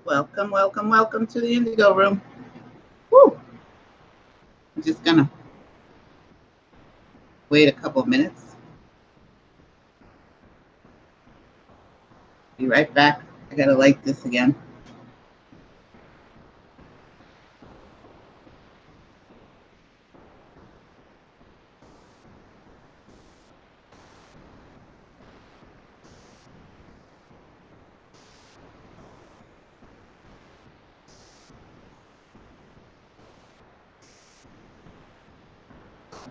Welcome, welcome, welcome to the Indigo Room. Woo. I'm just gonna wait a couple of minutes. Be right back. I gotta light this again.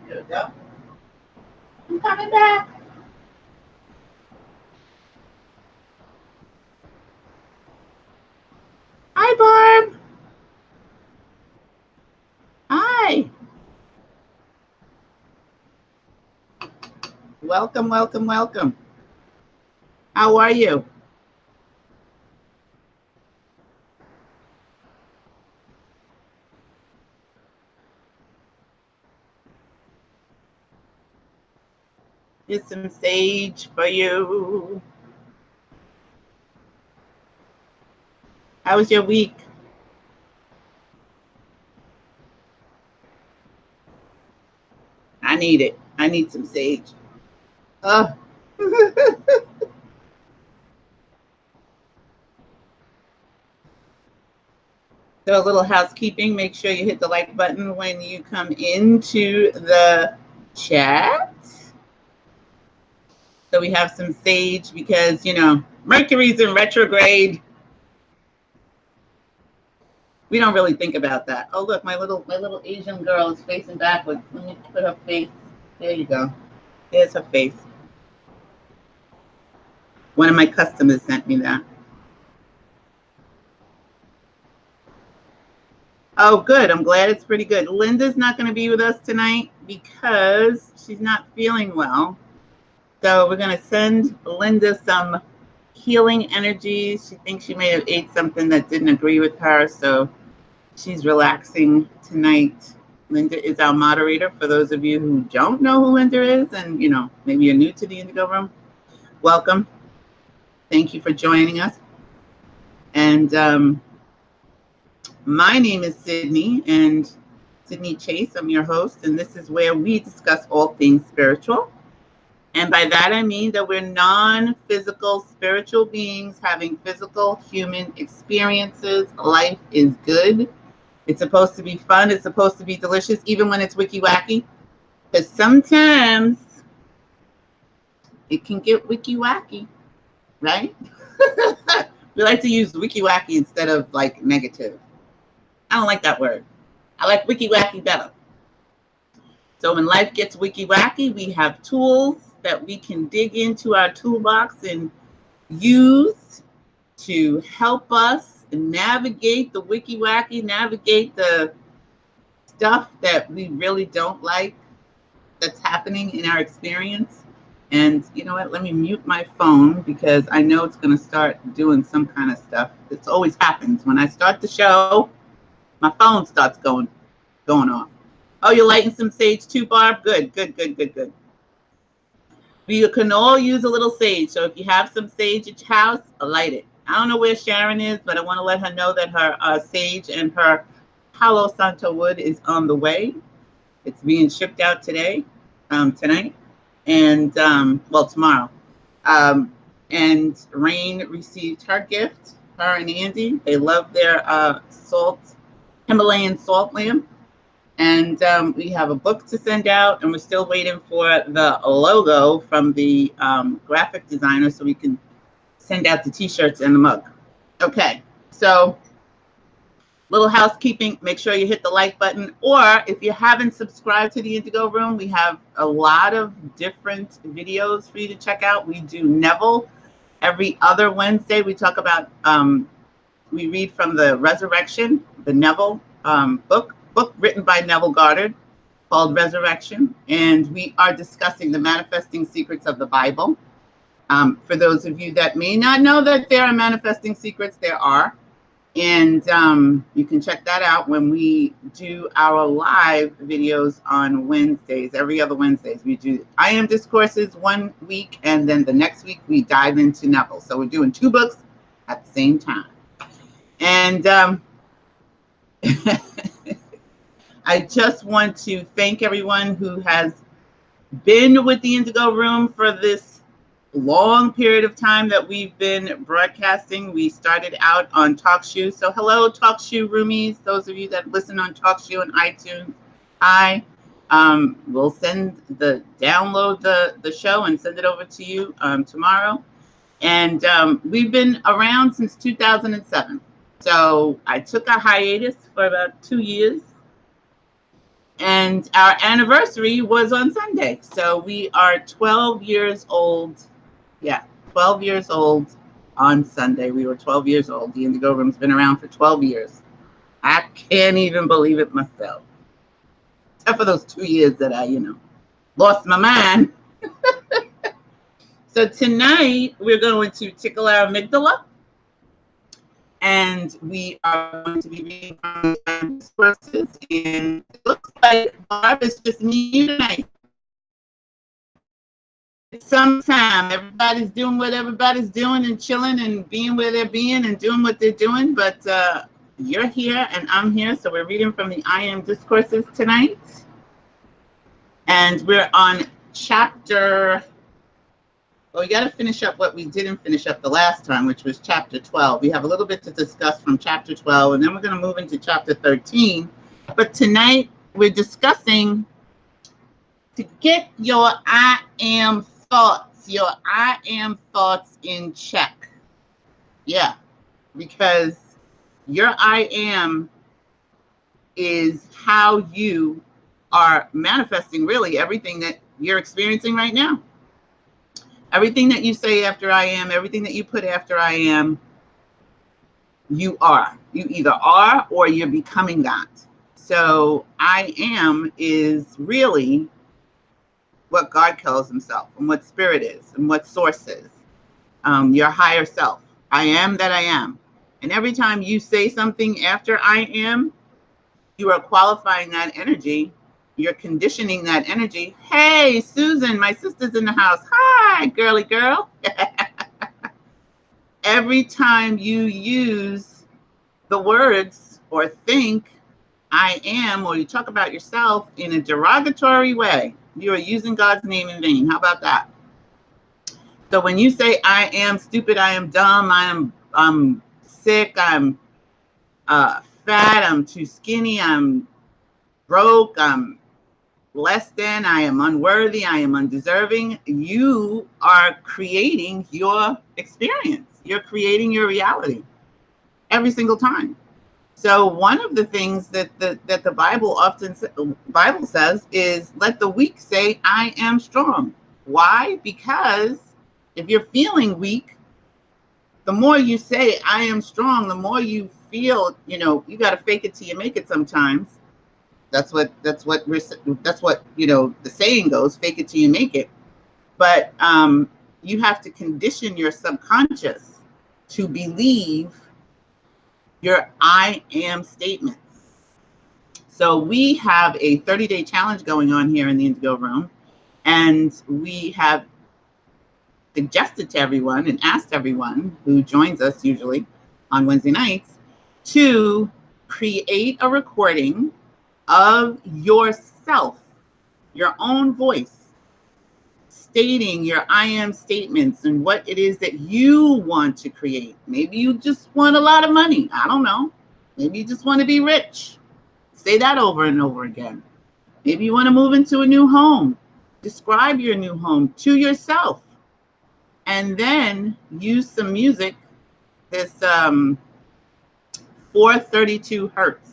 There we go. I'm coming back. Hi, Barb. Hi. Welcome, welcome, welcome. How are you? Here's some sage for you. How was your week? I need it. I need some sage. Oh. So a little housekeeping, make sure you hit the like button when you come into the chat. So we have some sage because, you know, Mercury's in retrograde. We don't really think about that. Oh, look, my little Asian girl is facing backwards. Let me put her face. There you go. There's her face. One of my customers sent me that. Oh, good. I'm glad it's pretty good. Linda's not going to be with us tonight because she's not feeling well. So we're going to send Linda some healing energies. She thinks she may have ate something that didn't agree with her. So she's relaxing tonight. Linda is our moderator. For those of you who don't know who Linda is and, you know, maybe you're new to the Indigo Room, welcome. Thank you for joining us. And my name is Sydney, and Sydney Chase. I'm your host, and this is where we discuss all things spiritual. And by that, I mean that we're non-physical spiritual beings having physical human experiences. Life is good. It's supposed to be fun. It's supposed to be delicious, even when it's wicky wacky. Because sometimes it can get wicky wacky, right? We like to use wicky wacky instead of like negative. I don't like that word. I like wicky wacky better. So when life gets wicky wacky, we have tools that we can dig into our toolbox and use to help us navigate the wicky wacky, navigate the stuff that we really don't like that's happening in our experience. And you know what? Let me mute my phone because I know it's going to start doing some kind of stuff. This always happens. When I start the show, my phone starts going off. Oh, you're lighting some sage too, Barb? Good, good, good, good, good. We can all use a little sage. So if you have some sage at your house, light it. I don't know where Sharon is, but I want to let her know that her sage and her Palo Santo wood is on the way. It's being shipped out today, tonight, and well, tomorrow. And Rain received her gift, her and Andy. They love their Himalayan salt lamp. And we have a book to send out, and we're still waiting for the logo from the graphic designer so we can send out the t-shirts and the mug. Okay, so little housekeeping, make sure you hit the like button, or if you haven't subscribed to the Indigo Room, we have a lot of different videos for you to check out. We do Neville every other Wednesday. We talk about, we read from the Resurrection, the Neville book written by Neville Goddard called Resurrection, and we are discussing the manifesting secrets of the Bible. For those of you that may not know that there are manifesting secrets, there are. And you can check that out when we do our live videos on Wednesdays. Every other Wednesdays, we do I Am Discourses one week, and then the next week we dive into Neville. So we're doing two books at the same time. And I just want to thank everyone who has been with the Indigo Room for this long period of time that we've been broadcasting. We started out on TalkShoe. So hello, TalkShoe roomies. Those of you that listen on TalkShoe and iTunes, I will download the show and send it over to you tomorrow. And we've been around since 2007. So I took a hiatus for about 2 years. And our anniversary was on Sunday. So we are 12 years old. Yeah, 12 years old on Sunday. We were 12 years old. The Indigo Room's been around for 12 years. I can't even believe it myself. Except for those 2 years that I, lost my mind. So tonight we're going to tickle our amygdala. And we are going to be reading from I AM Discourses. And it looks like Barb is just me tonight. It's sometime. Everybody's doing what everybody's doing and chilling and being where they're being and doing what they're doing. But you're here and I'm here. So we're reading from the I AM Discourses tonight. And we're on chapter... Well, we got to finish up what we didn't finish up the last time, which was chapter 12. We have a little bit to discuss from chapter 12, and then we're going to move into chapter 13. But tonight, we're discussing to get your I am thoughts, in check. Yeah, because your I am is how you are manifesting really everything that you're experiencing right now. Everything that you say after I am, everything that you put after I am, you are. You either are or you're becoming that. So I am is really what God calls himself and what spirit is and what source is. Your higher self. I am that I am. And every time you say something after I am, you are qualifying that energy. You're conditioning that energy. Hey, Susan, my sister's in the house. Hi, girly girl. Every time you use the words or think I am, or you talk about yourself in a derogatory way, you are using God's name in vain. How about that? So when you say I am stupid, I am dumb, I'm sick, I'm fat, I'm too skinny, I'm broke, I'm less than, I am unworthy, I am undeserving, you are creating your experience. You're creating your reality every single time. So one of the things that the Bible says is let the weak say I am strong. Why? Because if you're feeling weak, the more you say I am strong, the more you feel, you got to fake it till you make it sometimes. That's what the saying goes, fake it till you make it. But you have to condition your subconscious to believe your I am statements. So we have a 30-day challenge going on here in the Indigo Room, and we have suggested to everyone and asked everyone who joins us usually on Wednesday nights to create a recording of yourself, your own voice, stating your I am statements and what it is that you want to create. Maybe you just want a lot of money. I don't know. Maybe you just want to be rich. Say that over and over again. Maybe you want to move into a new home. Describe your new home to yourself. And then use some music, this 432 hertz.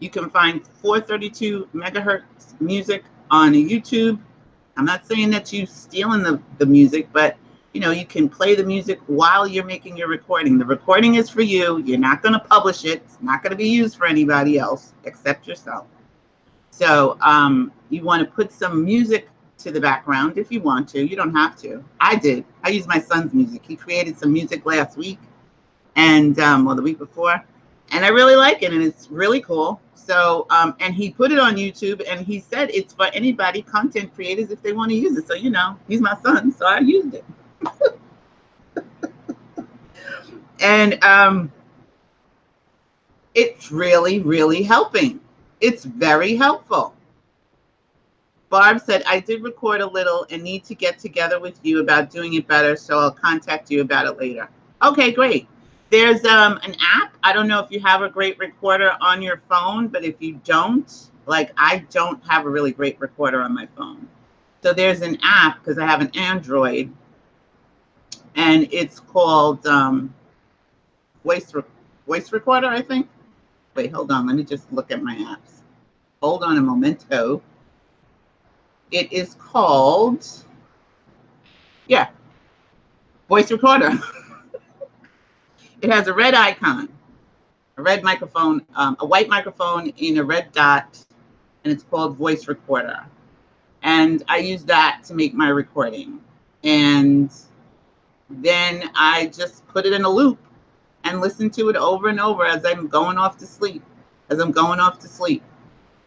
You can find 432 megahertz music on YouTube. I'm not saying that you're stealing the music, but you can play the music while you're making your recording. The recording is for you. You're not going to publish it. It's not going to be used for anybody else except yourself. So you want to put some music to the background if you want to. You don't have to. I did. I used my son's music. He created some music last week and the week before. And I really like it, and it's really cool. So, and he put it on YouTube, and he said it's for anybody, content creators, if they want to use it. So, he's my son, so I used it. And It's really, really helping. It's very helpful. Barb said, I did record a little and need to get together with you about doing it better, so I'll contact you about it later. Okay, great. There's an app. I don't know if you have a great recorder on your phone, but if you don't, like I don't have a really great recorder on my phone. So there's an app, because I have an Android, and it's called voice recorder, I think. Wait, hold on. Let me just look at my apps. Hold on a momento. It is called, yeah, voice recorder. It has a red icon, a red microphone, a white microphone in a red dot, and it's called voice recorder. And I use that to make my recording. And then I just put it in a loop and listen to it over and over as I'm going off to sleep,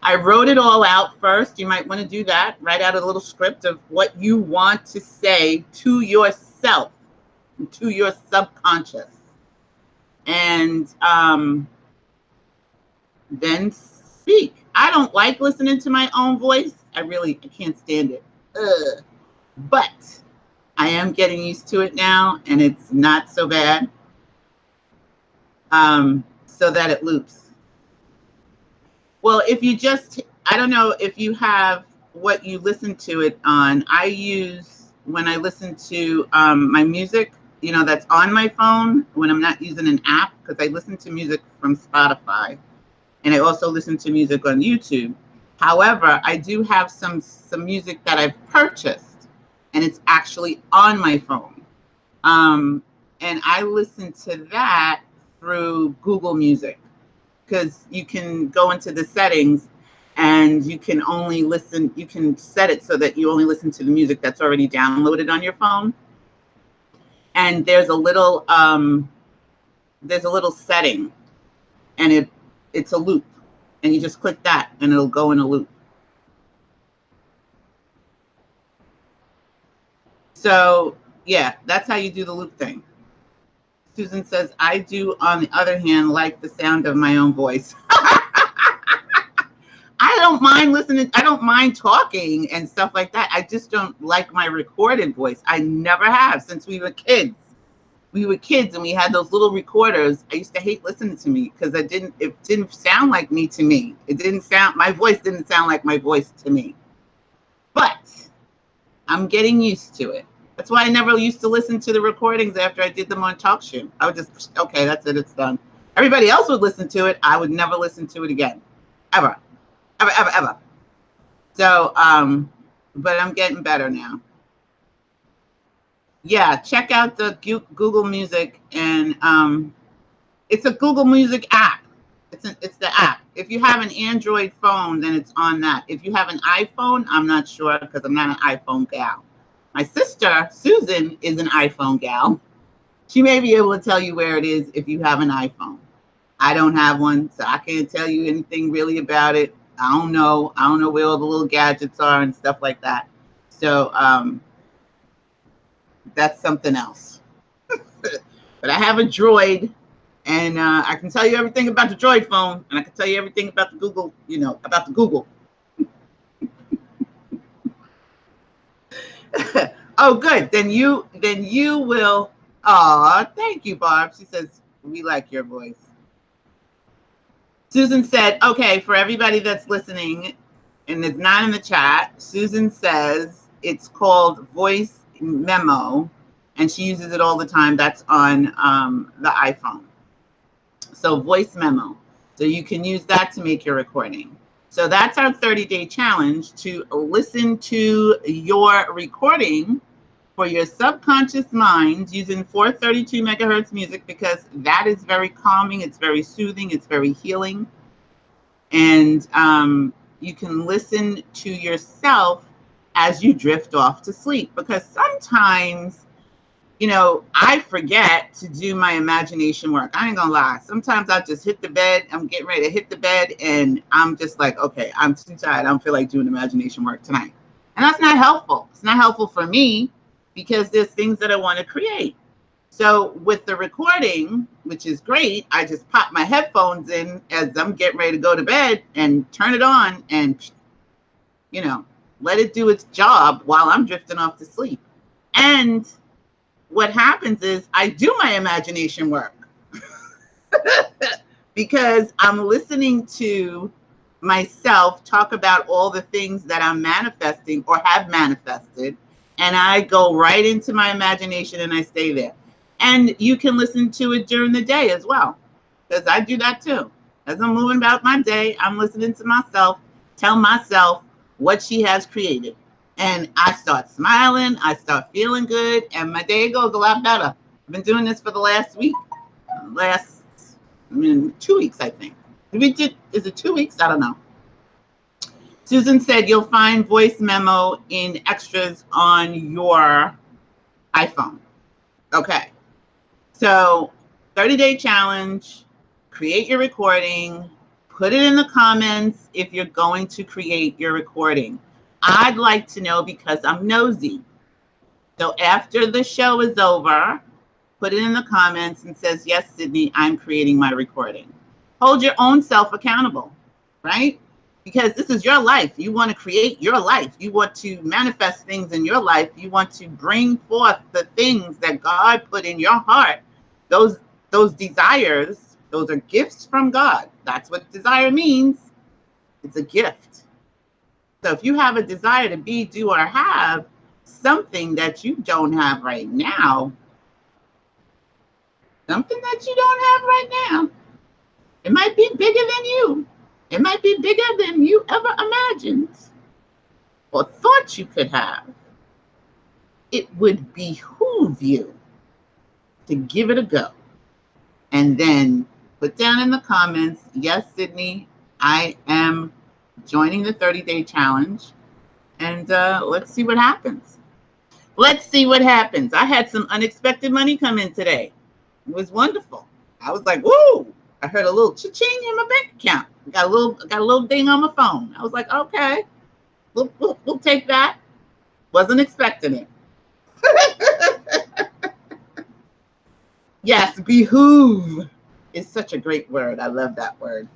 I wrote it all out first. You might want to do that. Write out a little script of what you want to say to yourself, to your subconscious. And then speak. I don't like listening to my own voice. I can't stand it. But I am getting used to it now, and it's not so bad. So that it loops. Well, if you just, I don't know if you have what you listen to it on. I use, when I listen to my music, you know, that's on my phone, when I'm not using an app, because I listen to music from Spotify, and I also listen to music on YouTube. However, I do have some music that I've purchased, and it's actually on my phone. And I listen to that through Google Music, because you can go into the settings and you can only listen, you can set it so that you only listen to the music that's already downloaded on your phone. And there's a little setting, and it's a loop, and you just click that and it'll go in a loop. So yeah, that's how you do the loop thing. Susan says, I do, on the other hand, like the sound of my own voice. I don't mind listening. I don't mind talking and stuff like that. I just don't like my recorded voice. I never have since we were kids. We were kids and we had those little recorders. I used to hate listening to me because it didn't sound like me to me. My voice didn't sound like my voice to me. But I'm getting used to it. That's why I never used to listen to the recordings after I did them on Talk Show. I would just, okay, that's it, it's done. Everybody else would listen to it. I would never listen to it again. Ever. Ever, ever, ever. So, but I'm getting better now. Yeah, check out the Google Music, and it's a Google Music app. It's the app. If you have an Android phone, then it's on that. If you have an iPhone, I'm not sure, because I'm not an iPhone gal. My sister, Susan, is an iPhone gal. She may be able to tell you where it is if you have an iPhone. I don't have one, so I can't tell you anything really about it. I don't know where all the little gadgets are and stuff like that. So that's something else. But I have a Droid, and I can tell you everything about the Droid phone, and I can tell you everything about the Google, about the Google. Oh, good. Then you will. Aw, thank you, Barb. She says, we like your voice. Susan said, okay, for everybody that's listening, and it's not in the chat, Susan says it's called Voice Memo, and she uses it all the time. That's on the iPhone. So Voice Memo. So you can use that to make your recording. So that's our 30-day challenge, to listen to your recording for your subconscious mind using 432 megahertz music, because that is very calming, it's very soothing, it's very healing. And you can listen to yourself as you drift off to sleep, because sometimes, I forget to do my imagination work. I ain't gonna lie. Sometimes I'll just hit the bed. I'm getting ready to hit the bed, and I'm just like, okay, I'm too tired. I don't feel like doing imagination work tonight. And that's not helpful. It's not helpful for me, because there's things that I want to create. So with the recording, which is great, I just pop my headphones in as I'm getting ready to go to bed and turn it on and, you know, let it do its job while I'm drifting off to sleep. And what happens is I do my imagination work because I'm listening to myself talk about all the things that I'm manifesting or have manifested. And I go right into my imagination and I stay there. And you can listen to it during the day as well, because I do that too. As I'm moving about my day, I'm listening to myself, tell myself what she has created. And I start smiling, I start feeling good, and my day goes a lot better. I've been doing this for the last week, 2 weeks, I think. Is it 2 weeks? I don't know. Susan said you'll find voice memo in extras on your iPhone. Okay. So 30-day challenge, create your recording, put it in the comments if you're going to create your recording. I'd like to know because I'm nosy. So after the show is over, put it in the comments and says, yes, Sydney, I'm creating my recording. Hold your own self accountable, right? Because this is your life. You want to create your life. You want to manifest things in your life. You want to bring forth the things that God put in your heart. Those desires, those are gifts from God. That's what desire means. It's a gift. So if you have a desire to be, do, or have something that you don't have right now, something that you don't have right now, it might be bigger than you. It might be bigger than you ever imagined or thought you could have. It would behoove you to give it a go. And then put down in the comments, yes, Sydney, I am joining the 30-day challenge. And let's see what happens. Let's see what happens. I had some unexpected money come in today. It was wonderful. I was like, whoa. I heard a little cha-ching in my bank account. Got a little ding on my phone. I was like, okay, we'll take that. Wasn't expecting it. Yes, behoove is such a great word. I love that word.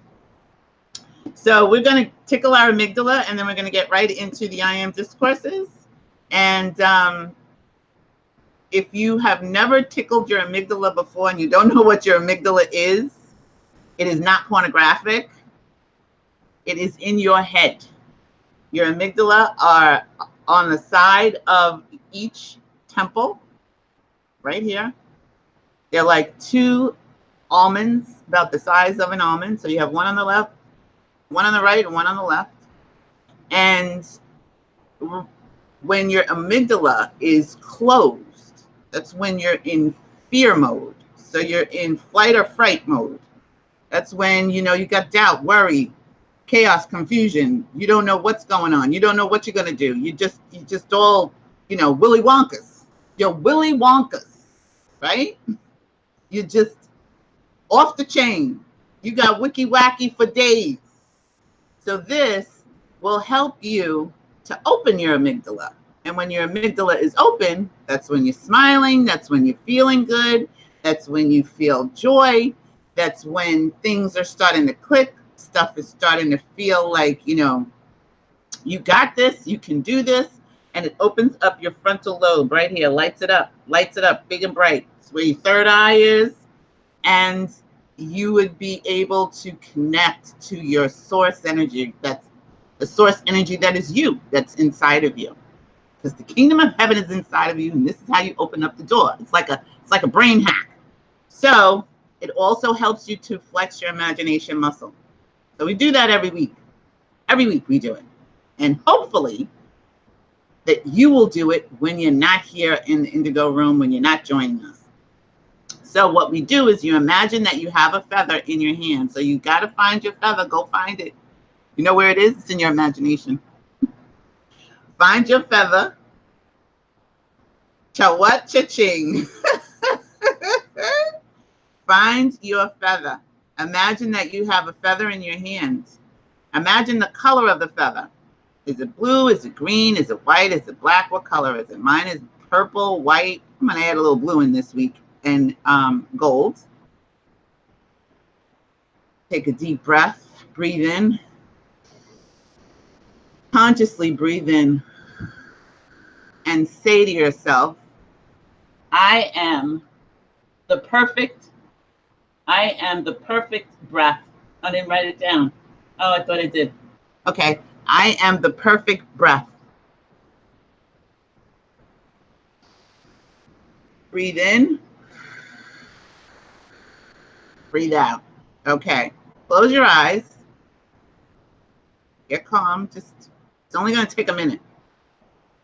So we're going to tickle our amygdala, and then we're going to get right into the I AM Discourses. And if you have never tickled your amygdala before and you don't know what your amygdala is, it is not pornographic. It is in your head. Your amygdala are on the side of each temple, right here. They're like two almonds, about the size of an almond. So you have one on the left, one on the right, and one on the left. And when your amygdala is closed, that's when you're in fear mode. So you're in flight or fright mode. That's when, you know, you got doubt, worry, chaos, confusion. You don't know what's going on. You don't know what you're going to do. You just all, you know, Willy Wonkas. You're Willy Wonkas, right? You're just off the chain. You got Wicky Wacky for days. So this will help you to open your amygdala. And when your amygdala is open, that's when you're smiling. That's when you're feeling good. That's when you feel joy. That's when things are starting to click. Stuff is starting to feel like, you know, you got this, you can do this. And it opens up your frontal lobe right here, lights it up big and bright. It's where your third eye is. And you would be able to connect to your source energy. That's the source energy that is you, that's inside of you. Because the kingdom of heaven is inside of you, and this is how you open up the door. It's like a brain hack. So it also helps you to flex your imagination muscle. So we do that every week. Every week we do it. And hopefully that you will do it when you're not here in the Indigo Room, when you're not joining us. So what we do is you imagine that you have a feather in your hand. So you got to find your feather. Go find it. You know where it is? It's in your imagination. Find your feather. Cha-what, cha-ching. Find your feather. Imagine that you have a feather in your hand. Imagine the color of the feather. Is it blue? Is it green? Is it white? Is it black? What color is it? Mine is purple, white. I'm going to add a little blue in this week. and gold. Take a deep breath, breathe in. Consciously breathe in and say to yourself, I am the perfect breath. I didn't write it down. Oh, I thought I did. Okay. I am the perfect breath. Breathe in. Breathe out. Okay. Close your eyes. Get calm. It's only going to take a minute.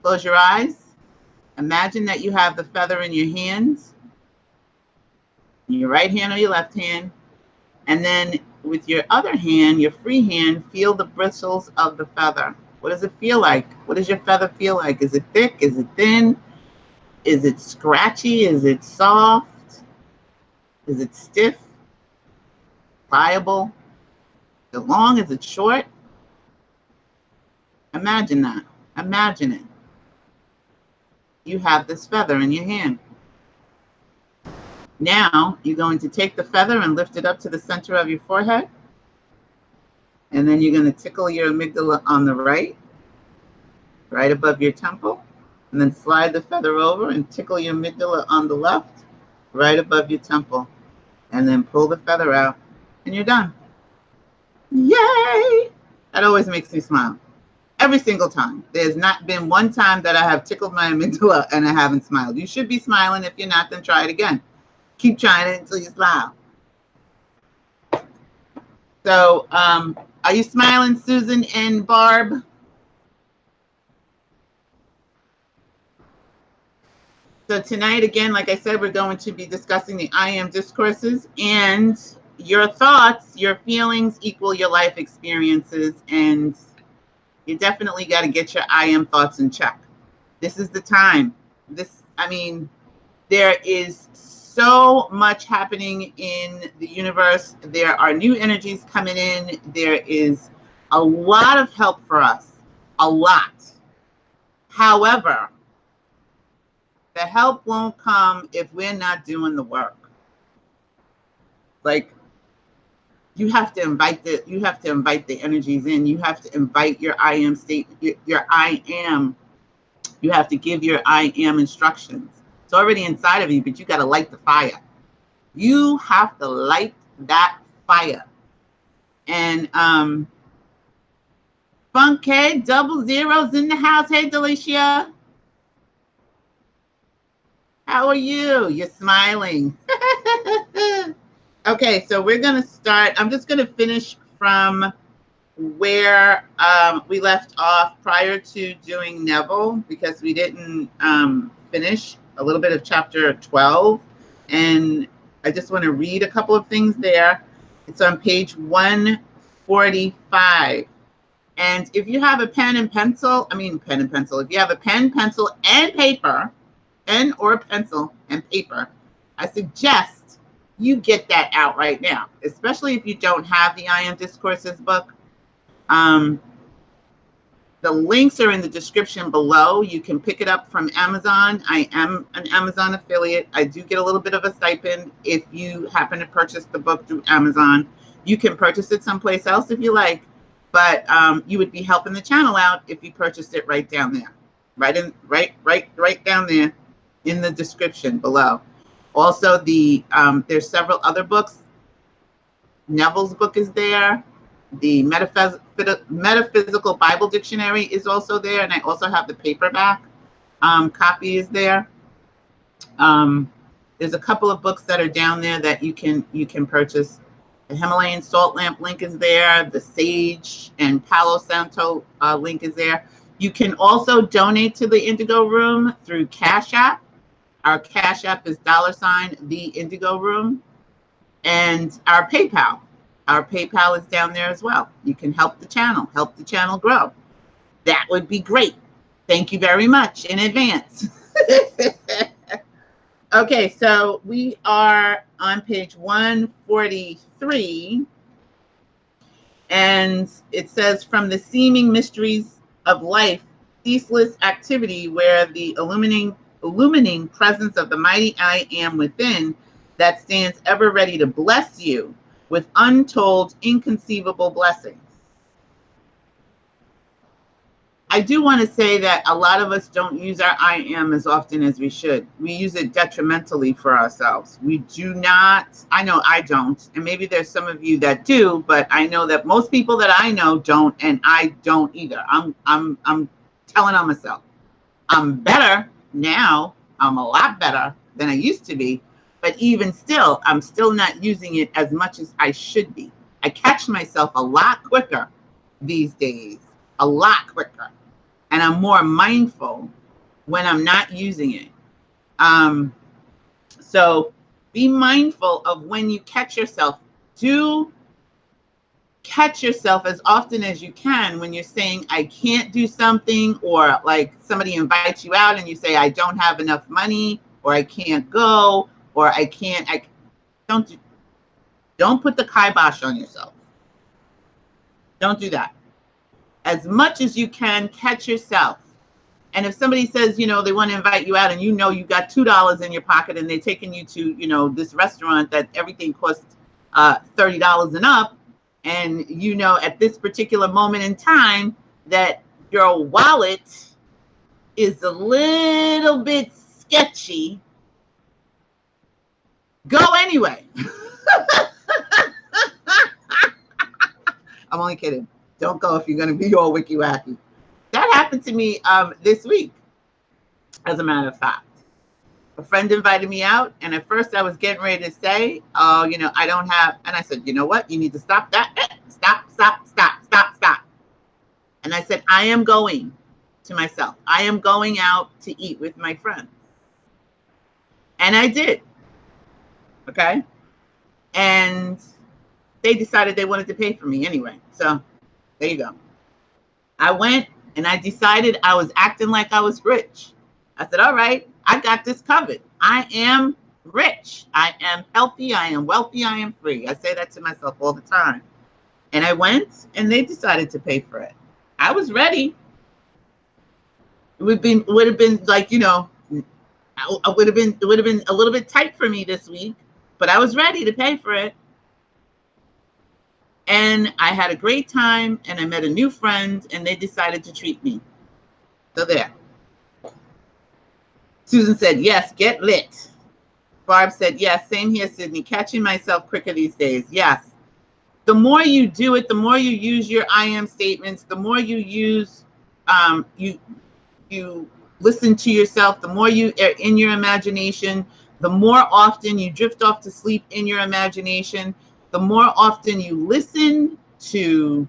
Close your eyes. Imagine that you have the feather in your hands, your right hand or your left hand. And then with your other hand, your free hand, feel the bristles of the feather. What does it feel like? What does your feather feel like? Is it thick? Is it thin? Is it scratchy? Is it soft? Is it stiff? Pliable? Is it long? Is it short? Imagine that. Imagine it. You have this feather in your hand. Now you're going to take the feather and lift it up to the center of your forehead. And then you're going to tickle your amygdala on the right above your temple. And then slide the feather over and tickle your amygdala on the left, right above your temple. And then pull the feather out and you're done. Yay! That always makes me smile. Every single time. There's not been one time that I have tickled my amygdala and I haven't smiled. You should be smiling. If you're not, then try it again. Keep trying it until you smile. So, are you smiling, Susan and Barb? So tonight, again, like I said, we're going to be discussing the I Am Discourses, and your thoughts, your feelings equal your life experiences, and you definitely got to get your I Am thoughts in check. This is the time. There is so much happening in the universe. There are new energies coming in. There is a lot of help for us, a lot. However, the help won't come if we're not doing the work. Like, you have to invite the energies in. You have to invite your I am state, your I am. You have to give your I am instructions. It's already inside of you, but you got to light the fire. You have to light that fire. And Funky 00's in the house. Hey, Delicia. How are you? You're smiling. Okay, so we're going to start. I'm just going to finish from where we left off prior to doing Neville, because we didn't finish a little bit of chapter 12. And I just want to read a couple of things there. It's on page 145. And if you have a pen and pencil, if you have a pen, pencil, and paper, pen or pencil and paper, I suggest you get that out right now, especially if you don't have the I Am Discourses book. The links are in the description below. You can pick it up from Amazon. I am an Amazon affiliate. I do get a little bit of a stipend if you happen to purchase the book through Amazon. You can purchase it someplace else if you like, but you would be helping the channel out if you purchased it right down there, right down there in the description below. Also, there's several other books. Neville's book is there. The Metaphysical Bible Dictionary is also there, and I also have the paperback copy is there. There's a couple of books that are down there that you can purchase. The Himalayan Salt Lamp link is there. The Sage and Palo Santo link is there. You can also donate to the Indigo Room through Cash App. Our Cash App is $ the Indigo Room, and our PayPal. Our PayPal is down there as well. You can help the channel grow. That would be great. Thank you very much in advance. Okay, so we are on page 143, and it says, from the seeming mysteries of life, ceaseless activity where the illuminating illumining presence of the mighty I am within that stands ever ready to bless you with untold, inconceivable blessings. I do want to say that a lot of us don't use our I am as often as we should. We use it detrimentally for ourselves. We do not, I know I don't, and maybe there's some of you that do, but I know that most people that I know don't, and I don't either. I'm telling on myself. I'm better now. I'm a lot better than I used to be, but even still, I'm still not using it as much as I should be. I catch myself a lot quicker these days, a lot quicker. And I'm more mindful when I'm not using it. So be mindful of when you catch yourself. Do catch yourself as often as you can when you're saying, I can't do something, or like somebody invites you out and you say, I don't have enough money, or I can't go, or I don't put the kibosh on yourself. Don't do that. As much as you can, catch yourself. And if somebody says, you know, they want to invite you out and you know you got $2 in your pocket and they're taking you to, you know, this restaurant that everything costs $30 and up, and you know at this particular moment in time that your wallet is a little bit sketchy, go anyway. I'm only kidding. Don't go if you're going to be all wicky wacky. That happened to me this week, as a matter of fact. A friend invited me out, and at first I was getting ready to say, oh, you know, I don't have, and I said, you know what? You need to stop that. Stop. And I said, I am going to myself. I am going out to eat with my friends. And I did. Okay. And they decided they wanted to pay for me anyway. So there you go. I went and I decided I was acting like I was rich. I said, all right, I got this covered. I am rich. I am healthy. I am wealthy. I am free. I say that to myself all the time. And I went and they decided to pay for it. I was ready. It would have been like, you know, it would have been a little bit tight for me this week, but I was ready to pay for it. And I had a great time, and I met a new friend, and they decided to treat me. So there. Susan said, yes, get lit. Barb said, yes, same here, Sydney. Catching myself quicker these days. Yes. The more you do it, the more you use your I am statements, the more you use, you listen to yourself, the more you are in your imagination, the more often you drift off to sleep in your imagination, the more often you listen to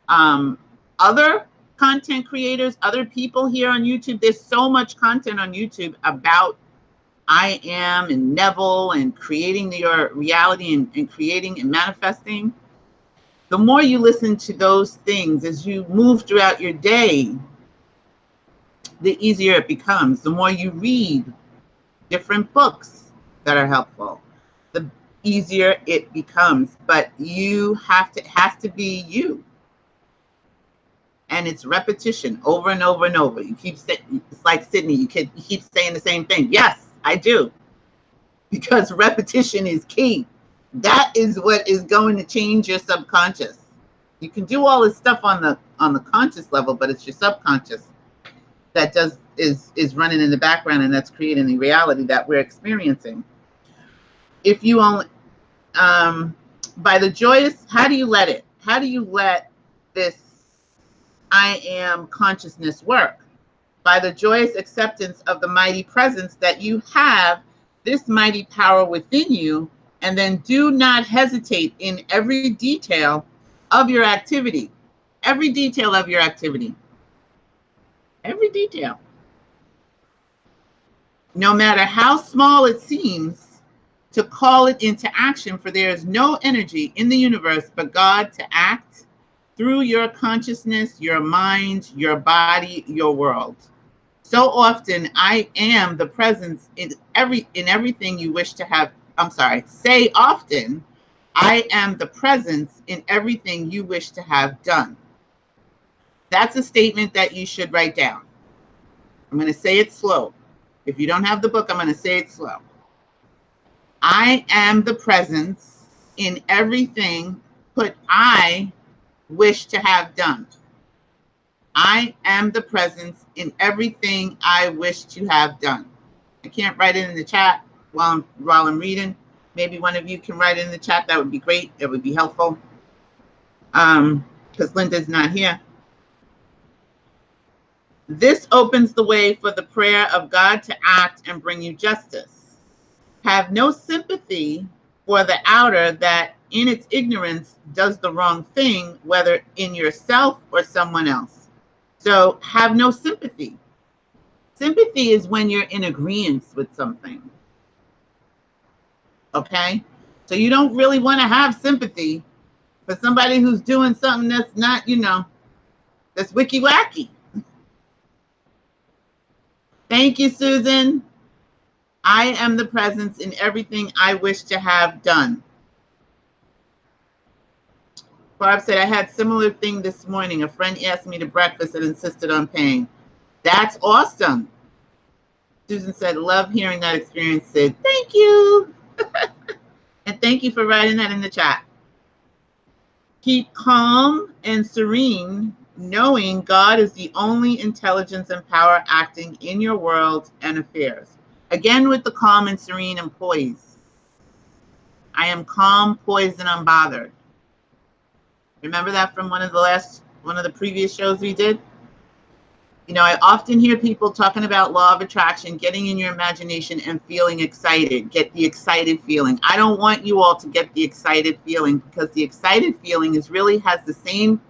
other content creators, other people here on YouTube. There's so much content on YouTube about I am and Neville and creating your reality and creating and manifesting. The more you listen to those things as you move throughout your day, the easier it becomes. The more you read different books that are helpful, the easier it becomes. But you have to, it has to be you. And it's repetition over and over and over. You keep saying, it's like Sydney, you keep saying the same thing. Yes, I do. Because repetition is key. That is what is going to change your subconscious. You can do all this stuff on the conscious level, but it's your subconscious that is running in the background, and that's creating the reality that we're experiencing. If you only by the joyous, how do you let it? How do you let this I am consciousness work? By the joyous acceptance of the mighty presence that you have this mighty power within you, and then do not hesitate in every detail of your activity. Every detail of your activity. Every detail. No matter how small it seems, to call it into action, for there is no energy in the universe but God to act through your consciousness, your mind, your body, your world. So often, I am the presence in everything you wish to have. I'm sorry, say often, I am the presence in everything you wish to have done. That's a statement that you should write down. I'm going to say it slow. If you don't have the book, I'm going to say it slow. I am the presence in everything put I wish to have done. I am the presence in everything I wish to have done. I can't write it in the chat while I'm reading. Maybe one of you can write it in the chat. That would be great. That would be helpful. Because Linda's not here. This opens the way for the prayer of God to act and bring you justice. Have no sympathy for the outer that in its ignorance does the wrong thing, whether in yourself or someone else. So have no sympathy. Sympathy is when you're in agreement with something. Okay? So you don't really want to have sympathy for somebody who's doing something that's not, that's wicky wacky. Thank you, Susan. I am the presence in everything I wish to have done. Barb said, I had similar thing this morning. A friend asked me to breakfast and insisted on paying. That's awesome. Susan said, love hearing that experience. Said, thank you. And thank you for writing that in the chat. Keep calm and serene, knowing God is the only intelligence and power acting in your world and affairs. Again, with the calm and serene and poise. I am calm, poised, and unbothered. Remember that from one of the previous shows we did? I often hear people talking about law of attraction, getting in your imagination and feeling excited. Get the excited feeling. I don't want you all to get the excited feeling, because the excited feeling really has the same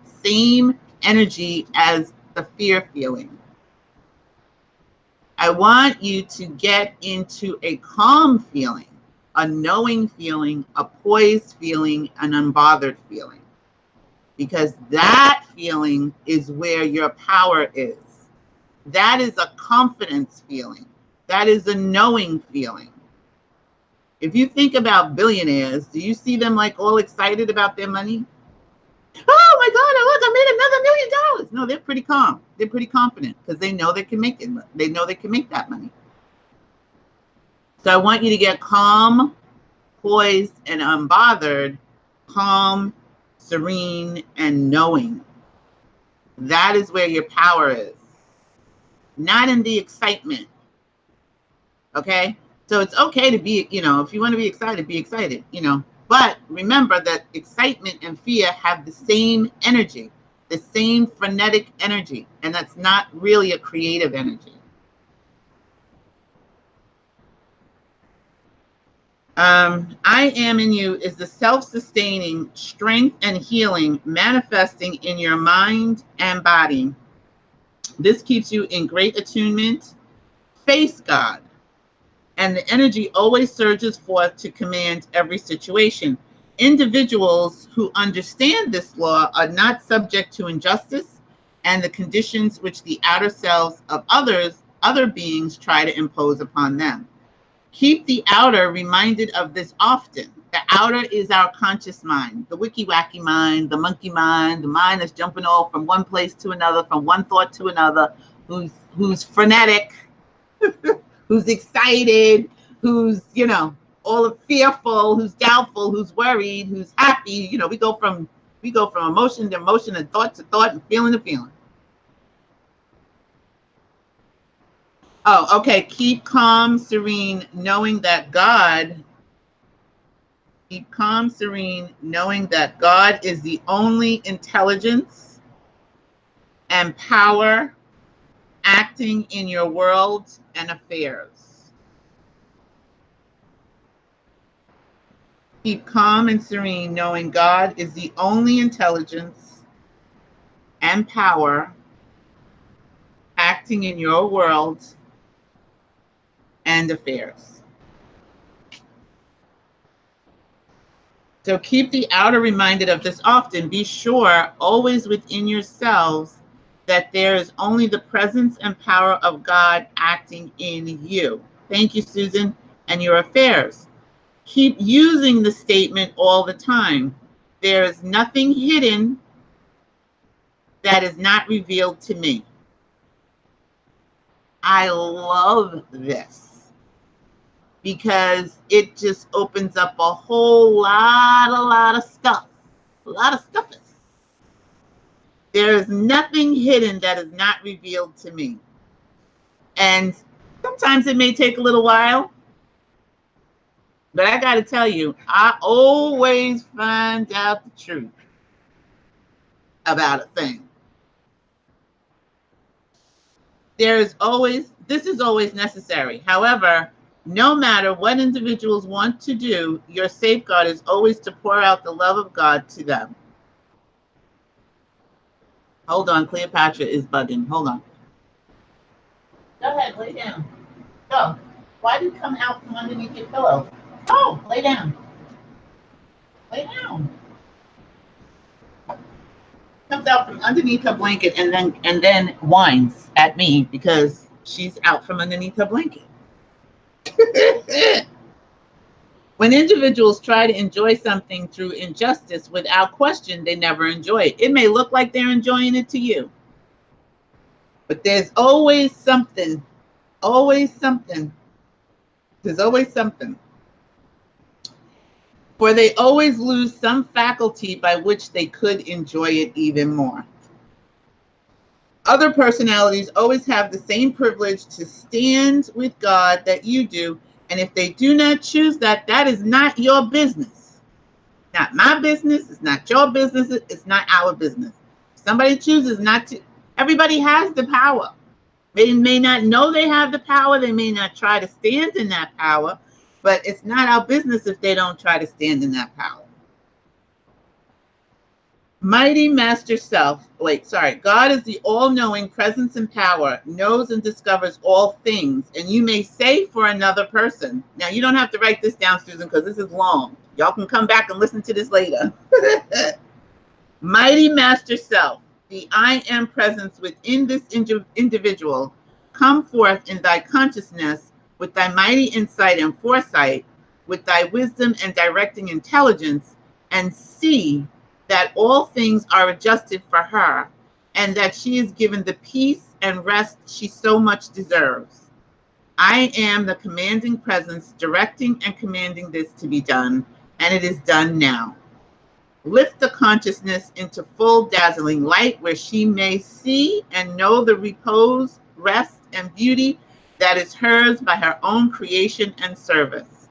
energy as the fear feeling. I want you to get into a calm feeling, a knowing feeling, a poised feeling, an unbothered feeling. Because that feeling is where your power is. That is a confidence feeling. That is a knowing feeling. If you think about billionaires, do you see them like all excited about their money? Oh my God, I made another $1 million. No, they're pretty calm. They're pretty confident because they know they can make it. They know they can make that money. So I want you to get calm, poised, and unbothered, calm, serene, and knowing. That is where your power is. Not in the excitement. Okay? So it's okay to be, if you want to be excited, But remember that excitement and fear have the same energy, the same frenetic energy, and that's not really a creative energy. I am in you is the self-sustaining strength and healing manifesting in your mind and body. This keeps you in great attunement. Face God. And the energy always surges forth to command every situation. Individuals who understand this law are not subject to injustice and the conditions which the outer selves of other beings try to impose upon them. Keep the outer reminded of this often. The outer is our conscious mind, the wicky wacky mind, the monkey mind, the mind that's jumping off from one place to another, from one thought to another, who's frenetic, who's excited, who's, all fearful, who's doubtful, who's worried, who's happy. We go from emotion to emotion and thought to thought and feeling to feeling. Oh, okay. Keep calm, serene, knowing that God is the only intelligence and power acting in your world and affairs. Keep calm and serene, knowing God is the only intelligence and power acting in your world and affairs. So keep the outer reminded of this often. Be sure always within yourselves that there is only the presence and power of God acting in you. Thank you, Susan, and your affairs. Keep using the statement all the time. There is nothing hidden that is not revealed to me. I love this because it just opens up a whole lot of stuff. A lot of stuff. There is nothing hidden that is not revealed to me. And sometimes it may take a little while, but I got to tell you, I always find out the truth about a thing. This is always necessary. However, no matter what individuals want to do, your safeguard is always to pour out the love of God to them. Hold on, Cleopatra is bugging. Hold on. Go ahead, lay down. Go. Why did you come out from underneath your pillow? Oh, lay down. Lay down. Comes out from underneath her blanket and then whines at me because she's out from underneath her blanket. When individuals try to enjoy something through injustice, without question, they never enjoy it. It may look like they're enjoying it to you, but there's always something. Always something. There's always something. For they always lose some faculty by which they could enjoy it even more. Other personalities always have the same privilege to stand with God that you do, and if they do not choose that, that is not your business. Not my business, it's not your business, it's not our business. If somebody chooses not to, everybody has the power. They may not know they have the power, they may not try to stand in that power, but it's not our business if they don't try to stand in that power. Mighty Master Self, God is the all-knowing presence and power, knows and discovers all things. And you may say for another person, now you don't have to write this down, Susan, because this is long. Y'all can come back and listen to this later. Mighty Master Self, the I Am presence within this individual, come forth in thy consciousness with thy mighty insight and foresight, with thy wisdom and directing intelligence, and see that all things are adjusted for her, and that she is given the peace and rest she so much deserves. I am the commanding presence, directing and commanding this to be done, and it is done now. Lift the consciousness into full dazzling light where she may see and know the repose, rest, and beauty that is hers by her own creation and service.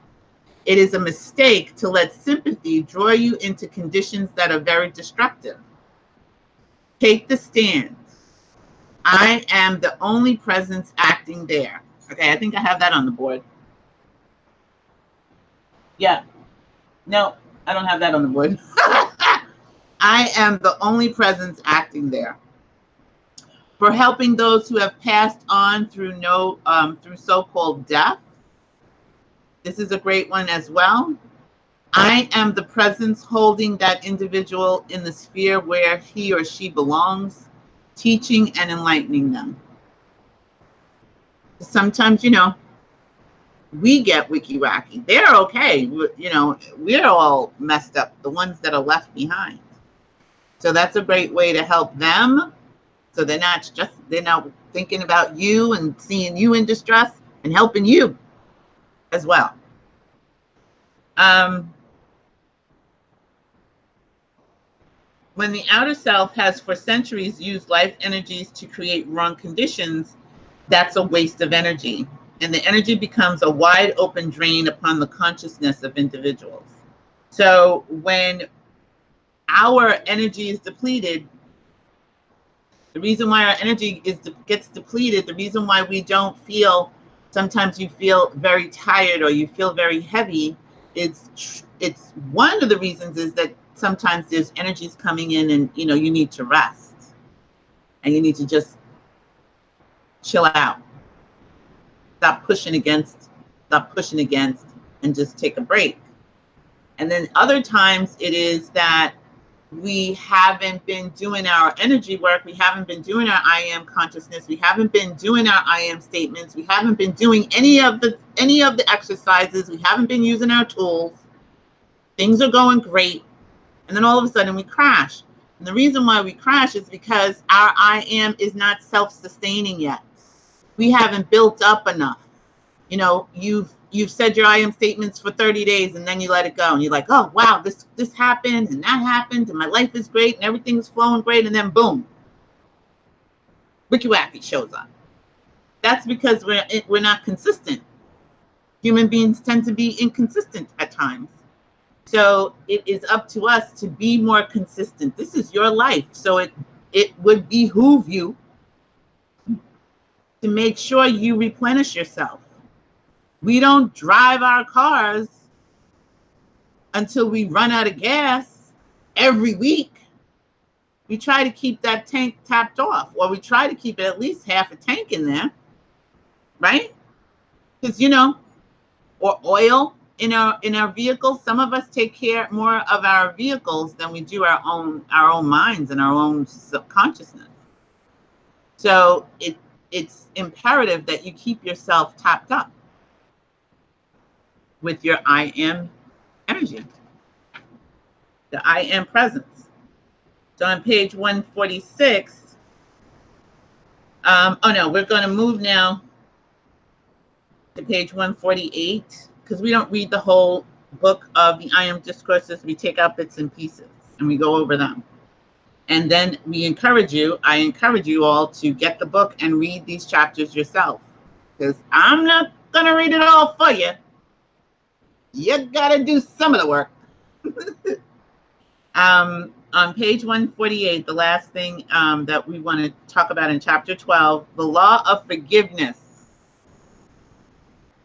It is a mistake to let sympathy draw you into conditions that are very destructive. Take the stand. I am the only presence acting there. Okay, I think I have that on the board. Yeah. No, I don't have that on the board. I am the only presence acting there. For helping those who have passed on through through so-called death. This is a great one as well. I am the presence holding that individual in the sphere where he or she belongs, teaching and enlightening them. Sometimes, we get wicky wacky. They're okay. We're all messed up, the ones that are left behind. So that's a great way to help them. So they're not thinking about you and seeing you in distress and helping you as well. When the outer self has for centuries used life energies to create wrong conditions, that's a waste of energy. And the energy becomes a wide open drain upon the consciousness of individuals. So when our energy is depleted, the reason why our energy gets depleted, the reason why we don't feel, sometimes you feel very tired or you feel very heavy, it's one of the reasons is that sometimes there's energies coming in and you need to rest and you need to just chill out, stop pushing against and just take a break. And then other times it is that we haven't been doing our energy work. We haven't been doing our I am consciousness. We haven't been doing our I am statements. We haven't been doing any of the exercises. We haven't been using our tools. Things are going great. And then all of a sudden we crash. And the reason why we crash is because our I am is not self-sustaining yet. we haven't built up enough. You know, you've said your I am statements for 30 days and then you let it go and you're like, oh wow, this happened and that happened and my life is great and everything's flowing great, and then boom, Wicky Wacky shows up. That's because we're not consistent. Human beings tend to be inconsistent at times. So it is up to us to be more consistent. This is your life. So it would behoove you to make sure you replenish yourself. We don't drive our cars until we run out of gas every week. We try to keep that tank tapped off, or we try to keep it at least half a tank in there, right? Because, you know, or oil in our vehicles. Some of us take care more of our vehicles than we do our own minds and our own subconsciousness. So it's imperative that you keep yourself tapped up with your I am energy, the I am presence. So on page 146, oh no, we're going to move now to page 148, because we don't read the whole book of the I Am Discourses. We take out bits and pieces and we go over them. And then I encourage you all to get the book and read these chapters yourself, because I'm not going to read it all for you. You got to do some of the work. On page 148, the last thing that we want to talk about in chapter 12, the law of forgiveness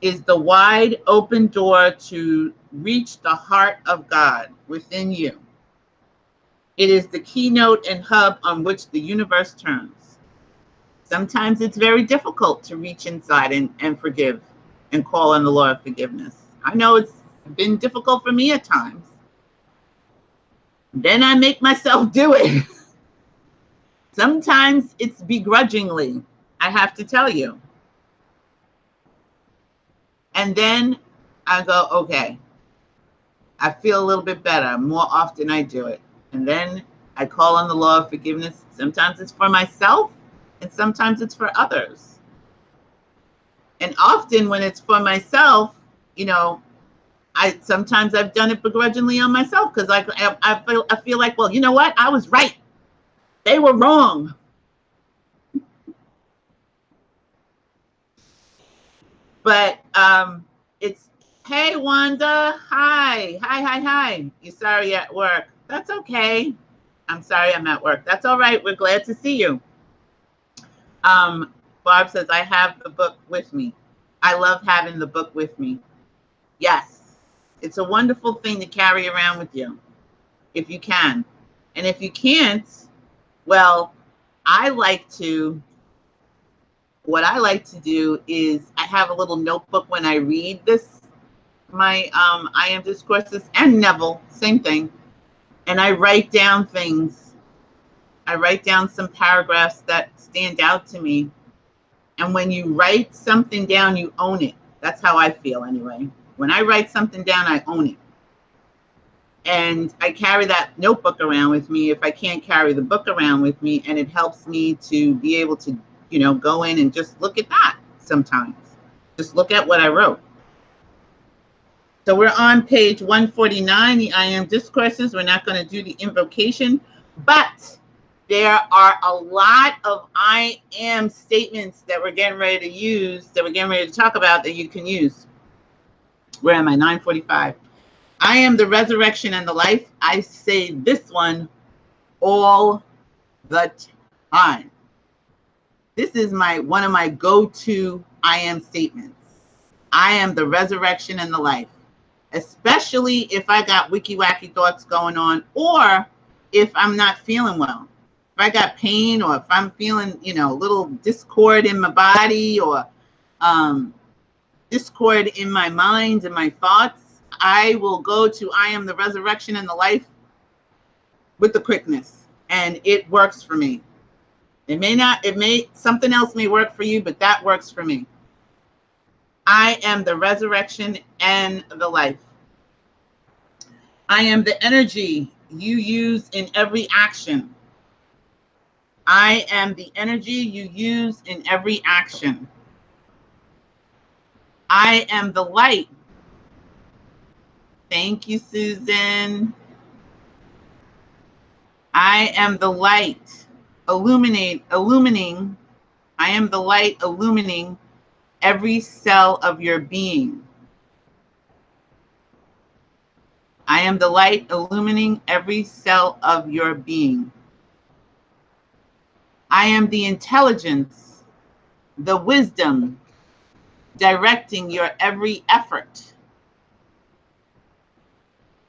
is the wide open door to reach the heart of God within you. It is the keynote and hub on which the universe turns. Sometimes it's very difficult to reach inside and forgive and call on the law of forgiveness. I know it's been difficult for me at times. Then I make myself do it. Sometimes it's begrudgingly, I have to tell you. And then I go, okay, I feel a little bit better. More often I do it. And then I call on the law of forgiveness. Sometimes it's for myself and sometimes it's for others. And often when it's for myself, you know, sometimes I've done it begrudgingly on myself, because I feel like, well, you know what? I was right. They were wrong. But it's, hey, Wanda, hi. You sorry you're at work. That's okay. I'm sorry I'm at work. That's all right. We're glad to see you. Barb says, I have the book with me. I love having the book with me. Yes. It's a wonderful thing to carry around with you, if you can. And if you can't, well, what I like to do is I have a little notebook when I read my I Am Discourses, and Neville, same thing. And I write down things. I write down some paragraphs that stand out to me. And when you write something down, you own it. That's how I feel anyway. When I write something down, I own it. And I carry that notebook around with me if I can't carry the book around with me. And it helps me to be able to, you know, go in and just look at that sometimes. Just look at what I wrote. So we're on page 149, the I Am Discourses. We're not going to do the invocation, but there are a lot of I am statements that we're getting ready to use, that we're getting ready to talk about, that you can use. Where am I? 945. I am the resurrection and the life. I say this one all the time. This is one of my go-to I am statements. I am the resurrection and the life. Especially if I got wicky wacky thoughts going on, or if I'm not feeling well. If I got pain, or if I'm feeling, you know, a little discord in my body, or discord in my mind and my thoughts, I will go to I am the resurrection and the life with the quickness, and it works for me. Something else may work for you, but that works for me. I am the resurrection and the life. I am the energy you use in every action. I am the energy you use in every action. I am the light. Thank you, Susan. I am the light, illumining. I am the light illumining every cell of your being. I am the light illumining every cell of your being. I am the intelligence, the wisdom, directing your every effort.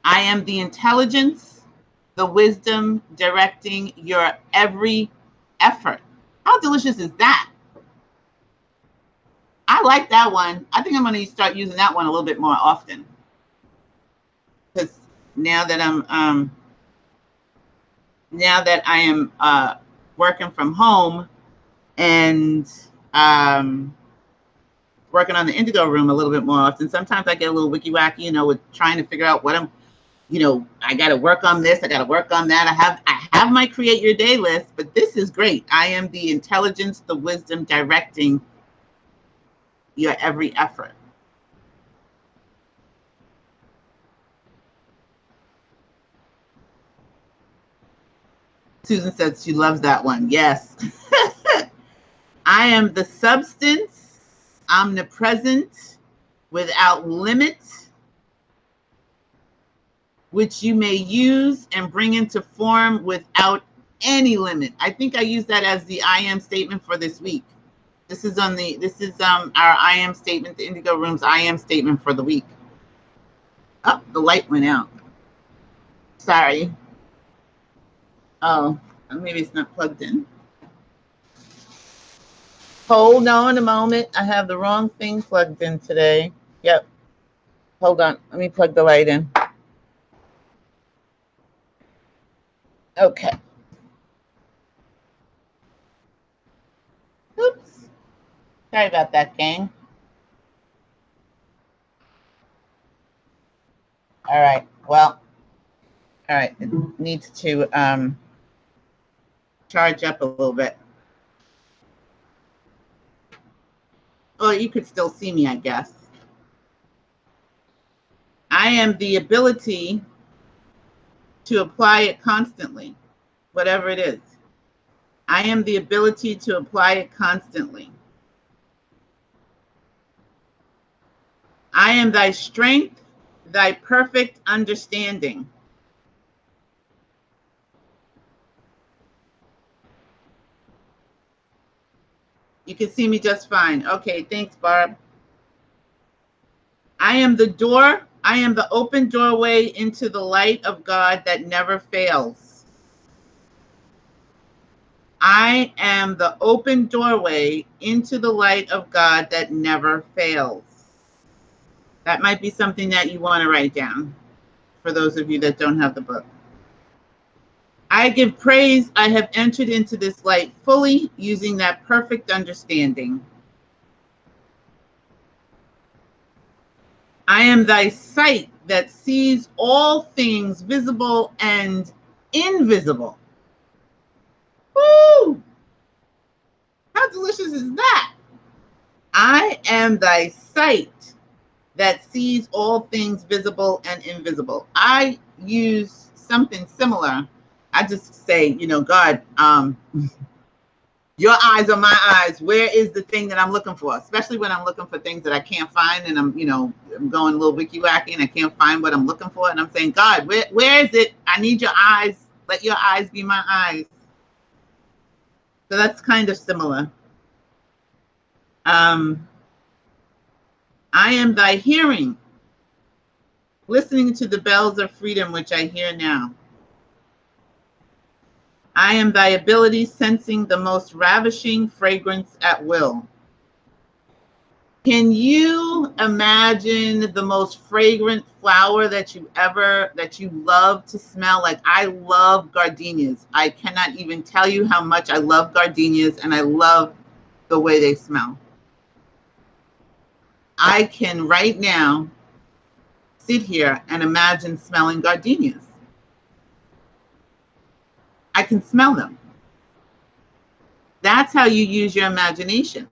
I am the intelligence, the wisdom, directing your every effort. How delicious is that? I like that one. I think I'm going to start using that one a little bit more often. Because now that I am working from home and working on the Indigo Room a little bit more often, sometimes I get a little wicky wacky, you know, with trying to figure out what I'm, you know, I got to work on this, I got to work on that. I have my create your day list, but this is great. I am the intelligence, the wisdom directing your every effort. Susan says she loves that one. Yes. I am the substance, omnipresent, without limit, which you may use and bring into form without any limit. I think I used that as the I am statement for this week. This is our I am statement, the Indigo Room's I am statement for the week. Oh, the light went out. Sorry. Oh, maybe it's not plugged in. Hold on a moment. I have the wrong thing plugged in today. Yep. Hold on. Let me plug the light in. Okay. Oops. Sorry about that, gang. All right. Well, all right. It needs to charge up a little bit. Oh, you could still see me, I guess. I am the ability to apply it constantly, whatever it is. I am the ability to apply it constantly. I am thy strength, thy perfect understanding. You can see me just fine. Okay, thanks, Barb. I am the door. I am the open doorway into the light of God that never fails. I am the open doorway into the light of God that never fails. That might be something that you want to write down for those of you that don't have the book. I give praise. I have entered into this light fully using that perfect understanding. I am thy sight that sees all things visible and invisible. Woo! How delicious is that? I am thy sight that sees all things visible and invisible. I use something similar. I just say, you know, God, your eyes are my eyes. Where is the thing that I'm looking for? Especially when I'm looking for things that I can't find and I'm, you know, I'm going a little wicky wacky and I can't find what I'm looking for. And I'm saying, God, where is it? I need your eyes. Let your eyes be my eyes. So that's kind of similar. I am thy hearing, listening to the bells of freedom, which I hear now. I am thy ability, sensing the most ravishing fragrance at will. Can you imagine the most fragrant flower that you love to smell? Like, I love gardenias. I cannot even tell you how much I love gardenias, and I love the way they smell. I can right now sit here and imagine smelling gardenias. I can smell them. That's how you use your imagination.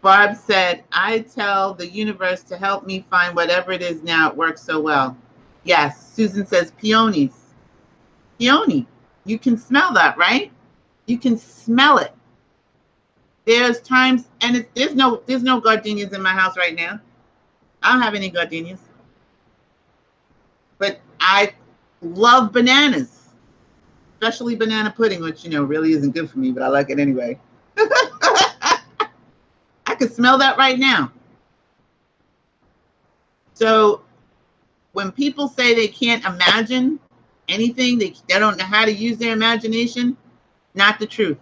Barb said, I tell the universe to help me find whatever it is now. It works so well. Yes. Susan says peonies. Peony. You can smell that, right? You can smell it. There's times, and there's no gardenias in my house right now. I don't have any gardenias. But I love bananas, especially banana pudding, which, really isn't good for me, but I like it anyway. I could smell that right now. So when people say they can't imagine anything, they don't know how to use their imagination, not the truth.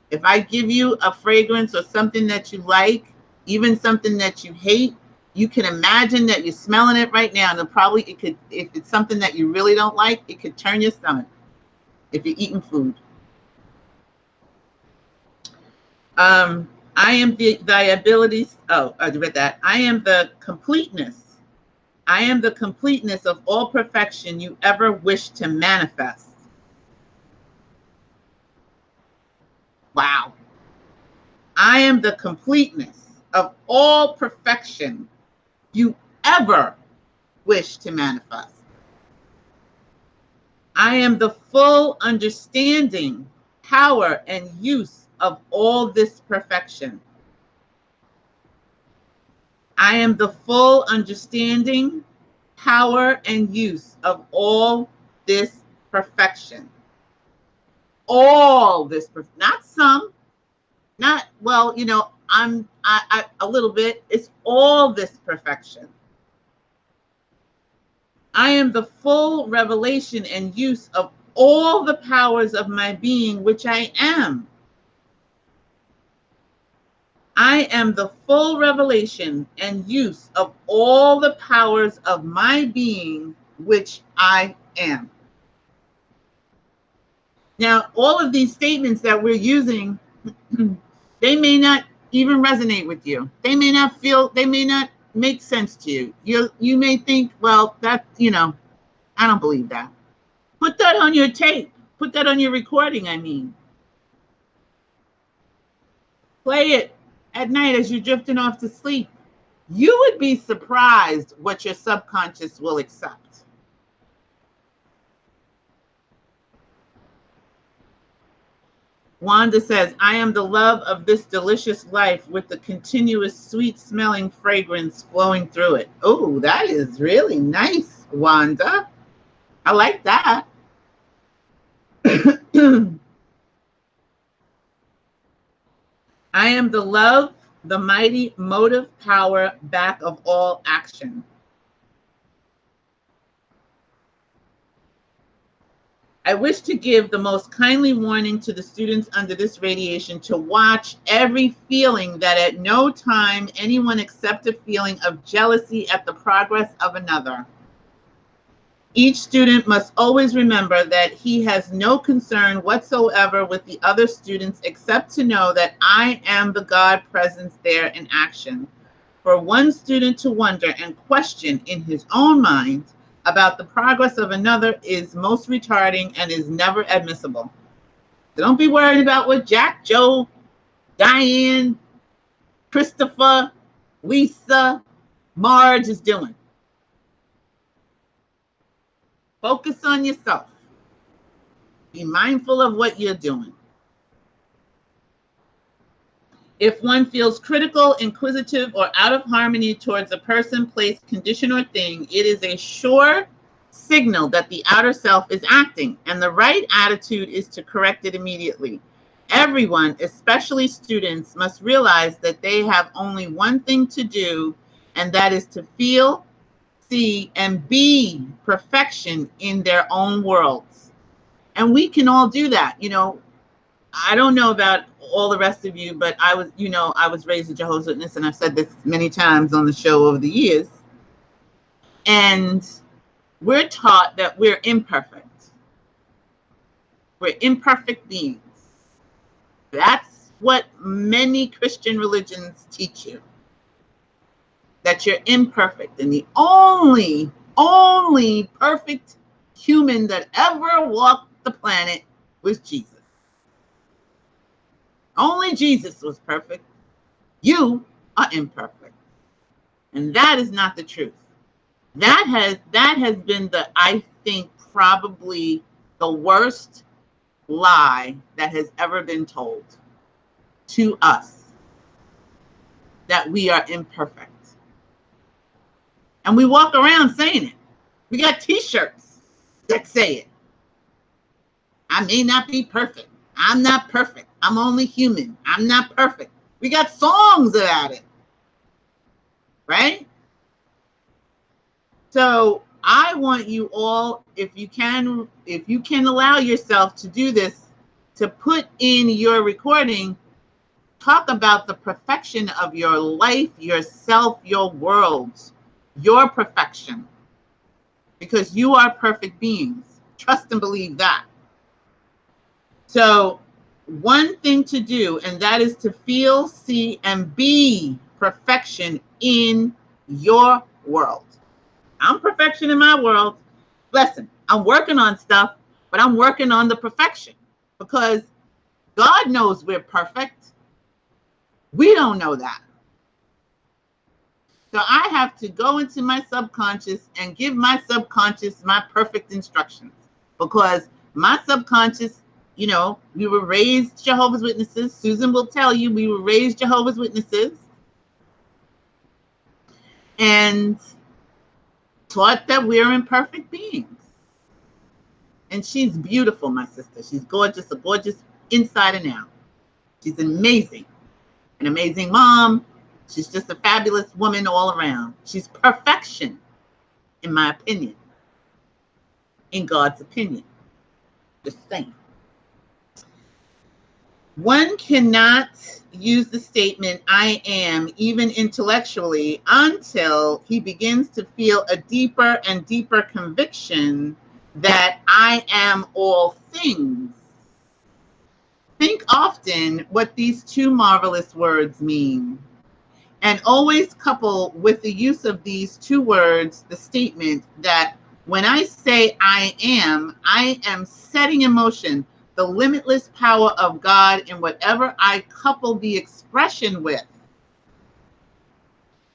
If I give you a fragrance or something that you like, even something that you hate, you can imagine that you're smelling it right now. And it could, if it's something that you really don't like, it could turn your stomach if you're eating food. I am the abilities. Oh, I read that. I am the completeness. I am the completeness of all perfection you ever wish to manifest. Wow. I am the completeness of all perfection you ever wish to manifest. I am the full understanding, power, and use of all this perfection. I am the full understanding, power, and use of all this perfection. All this, not some, not, well, I'm a little bit. It's all this perfection. I am the full revelation and use of all the powers of my being, which I am. I am the full revelation and use of all the powers of my being, which I am. Now, all of these statements that we're using, they may not even resonate with you. They may not make sense to you. You may think, well, that, I don't believe that. Put that on your tape. Put that on your recording, I mean. Play it at night as you're drifting off to sleep. You would be surprised what your subconscious will accept. Wanda says, I am the love of this delicious life with the continuous sweet smelling fragrance flowing through it. Oh, that is really nice, Wanda. I like that. I am the love, the mighty motive power back of all action. I wish to give the most kindly warning to the students under this radiation to watch every feeling, that at no time anyone accept a feeling of jealousy at the progress of another. Each student must always remember that he has no concern whatsoever with the other students except to know that I am the God presence there in action. For one student to wonder and question in his own mind about the progress of another is most retarding and is never admissible. So don't be worried about what Jack, Joe, Diane, Christopher, Lisa, Marge is doing. Focus on yourself. Be mindful of what you're doing. If one feels critical, inquisitive, or out of harmony towards a person, place, condition, or thing, it is a sure signal that the outer self is acting, and the right attitude is to correct it immediately. Everyone, especially students, must realize that they have only one thing to do, and that is to feel, see, and be perfection in their own worlds. And we can all do that. I don't know about all the rest of you, but I was raised a Jehovah's Witness, and I've said this many times on the show over the years. And we're taught that we're imperfect. We're imperfect beings. That's what many Christian religions teach you, that you're imperfect. And the only perfect human that ever walked the planet was Jesus. Only Jesus was perfect. You are imperfect. And that is not the truth. That has been I think, probably the worst lie that has ever been told to us, that we are imperfect. And we walk around saying it. We got t-shirts that say it. I may not be perfect. I'm not perfect. I'm only human. I'm not perfect. We got songs about it. Right? So I want you all, if you can allow yourself to do this, to put in your recording, talk about the perfection of your life, yourself, your world, your perfection. Because you are perfect beings. Trust and believe that. So one thing to do, and that is to feel, see, and be perfection in your world. I'm perfection in my world. Listen, I'm working on stuff, but I'm working on the perfection, because God knows we're perfect. We don't know that. So I have to go into my subconscious and give my subconscious my perfect instructions, because my subconscious, you know, we were raised Jehovah's Witnesses. Susan will tell you we were raised Jehovah's Witnesses and taught that we're imperfect beings. And she's beautiful, my sister. She's gorgeous, a gorgeous inside and out. She's amazing, an amazing mom. She's just a fabulous woman all around. She's perfection, in my opinion, in God's opinion. Just saying. One cannot use the statement, I am, even intellectually, until he begins to feel a deeper and deeper conviction that I am all things. Think often what these two marvelous words mean, and always couple with the use of these two words the statement that when I say I am setting in motion the limitless power of God in whatever I couple the expression with.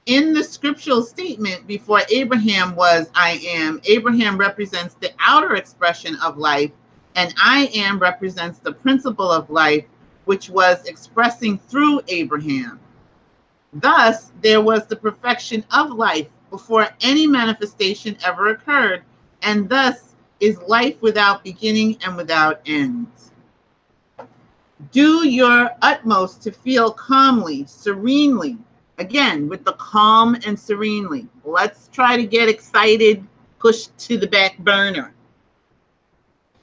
In the scriptural statement before Abraham was I am, Abraham represents the outer expression of life, and I am represents the principle of life, which was expressing through Abraham. Thus, there was the perfection of life before any manifestation ever occurred, and thus is life without beginning and without end. Do your utmost to feel calmly, serenely, again, with the calm and serenely. Let's try to get excited, pushed to the back burner.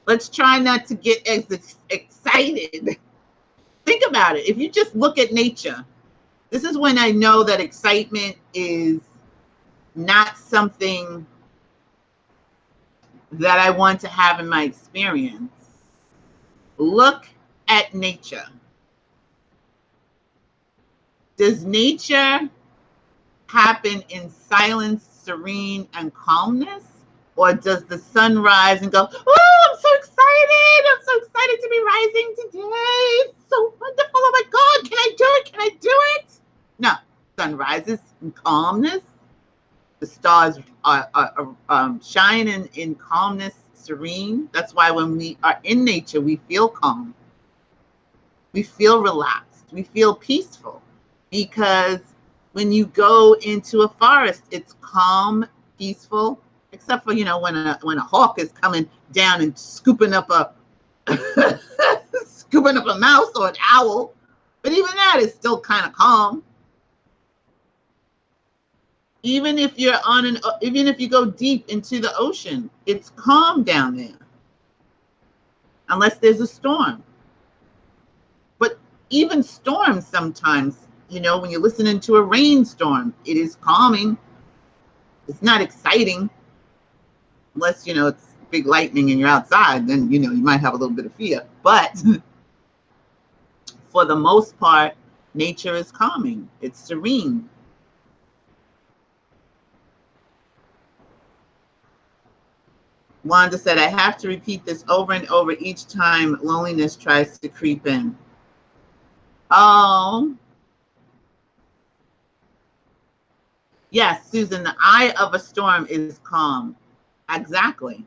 Let's try not to get excited. Think about it. If you just look at nature, this is when I know that excitement is not something that I want to have in my experience. Look at nature. Does nature happen in silence, serene, and calmness? Or does the sun rise and go, oh, I'm so excited. I'm so excited to be rising today. It's so wonderful. Oh my God, can I do it? Can I do it? No, sun rises in calmness. The stars shine in calmness, serene. That's why when we are in nature, we feel calm. We feel relaxed. We feel peaceful. Because when you go into a forest, it's calm, peaceful, except for, you know, when a hawk is coming down and scooping up a mouse or an owl. But even that is still kind of calm. Even if you're even if you go deep into the ocean, it's calm down there. Unless there's a storm. But even storms sometimes, you know, when you're listening to a rainstorm, it is calming. It's not exciting. Unless, you know, it's big lightning and you're outside, then, you know, you might have a little bit of fear. But for the most part, nature is calming. It's serene. Wanda said, I have to repeat this over and over each time loneliness tries to creep in. Oh, Yes, Susan, the eye of a storm is calm. Exactly.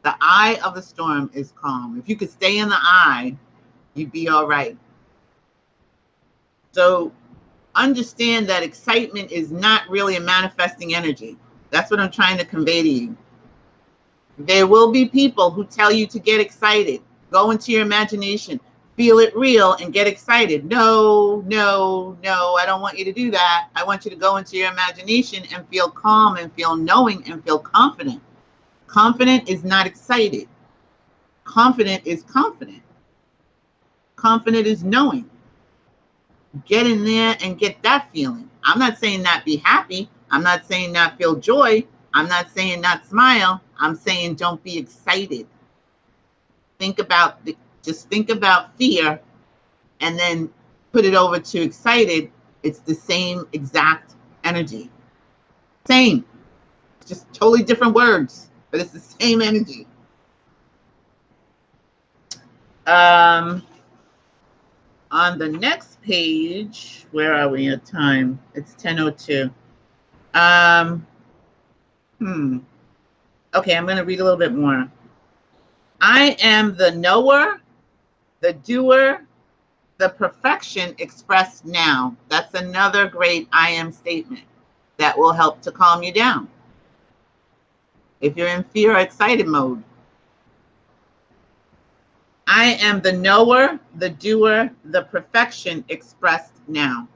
The eye of the storm is calm. If you could stay in the eye, you'd be all right. So understand that excitement is not really a manifesting energy. That's what I'm trying to convey to you. There will be people who tell you to get excited. Go into your imagination, feel it real, and get excited. No, no, no, I don't want you to do that. I want you to go into your imagination and feel calm and feel knowing and feel confident. Confident is not excited. Confident is confident. Confident is knowing. Get in there and get that feeling. I'm not saying not be happy. I'm not saying not feel joy. I'm not saying not smile. I'm saying don't be excited. Just think about fear and then put it over to excited. It's the same exact energy. Same. Just totally different words, but it's the same energy. On the next page, where are we at time? It's 10:02. Okay, I'm going to read a little bit more. I am the knower, the doer, the perfection expressed now. That's another great I am statement that will help to calm you down if you're in fear or excited mode. I am the knower, the doer, the perfection expressed now.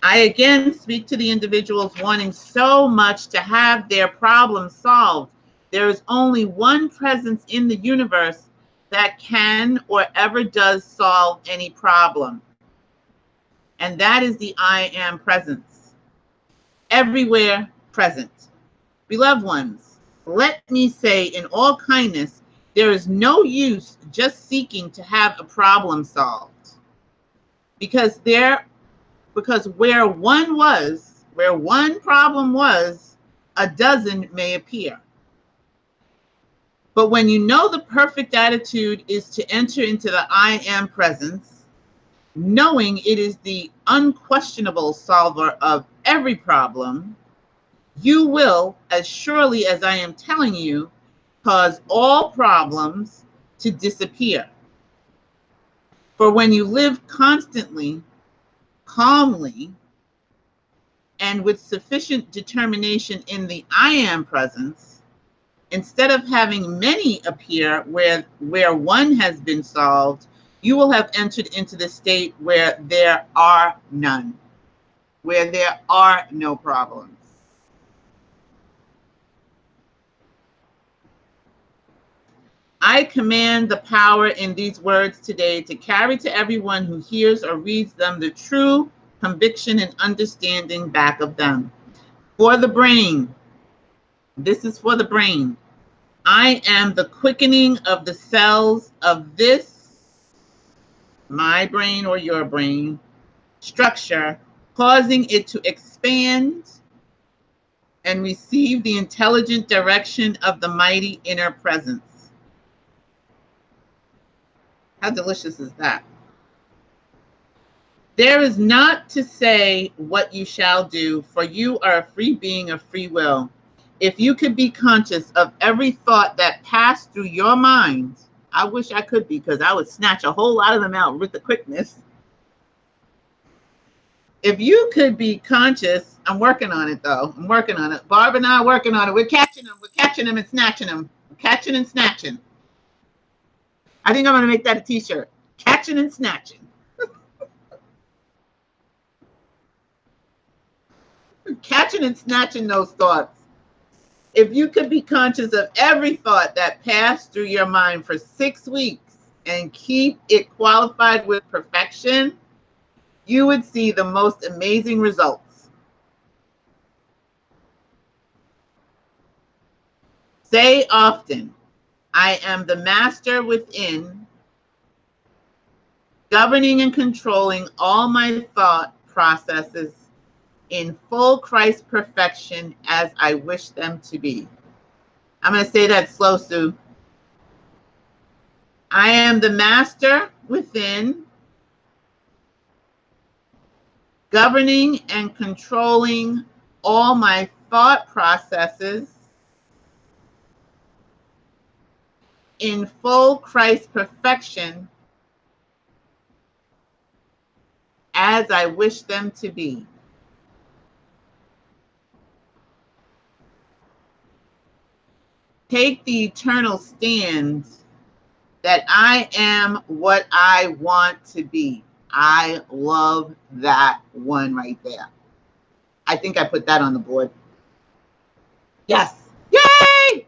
I again speak to the individuals wanting so much to have their problem solved. There is only one presence in the universe that can or ever does solve any problem. And that is the I am presence. Everywhere present. Beloved ones, let me say in all kindness, there is no use just seeking to have a problem solved. Because where one problem was, a dozen may appear. But when you know the perfect attitude is to enter into the I am presence, knowing it is the unquestionable solver of every problem, you will, as surely as I am telling you, cause all problems to disappear. For when you live constantly, calmly, and with sufficient determination in the I am presence, instead of having many appear where one has been solved, you will have entered into the state where there are none, where there are no problems. I command the power in these words today to carry to everyone who hears or reads them the true conviction and understanding back of them. For the brain, this is for the brain. I am the quickening of the cells of this, my brain or your brain, structure, causing it to expand and receive the intelligent direction of the mighty inner presence. How delicious is that? There is not to say what you shall do, for you are a free being of free will. If you could be conscious of every thought that passed through your mind, I wish I could be, because I would snatch a whole lot of them out with the quickness. If you could be conscious, I'm working on it though. I'm working on it. Barb and I are working on it. We're catching them. We're catching them and snatching them. We're catching and snatching. I think I'm going to make that a t-shirt. Catching and snatching. Catching and snatching those thoughts. If you could be conscious of every thought that passed through your mind for 6 weeks and keep it qualified with perfection, you would see the most amazing results. Say often, I am the master within, governing and controlling all my thought processes in full Christ perfection as I wish them to be. I'm going to say that slow, Sue. I am the master within, governing and controlling all my thought processes in full Christ perfection as I wish them to be. Take the eternal stand that I am what I want to be. I love that one right there. I think I put that on the board. Yes. Yay!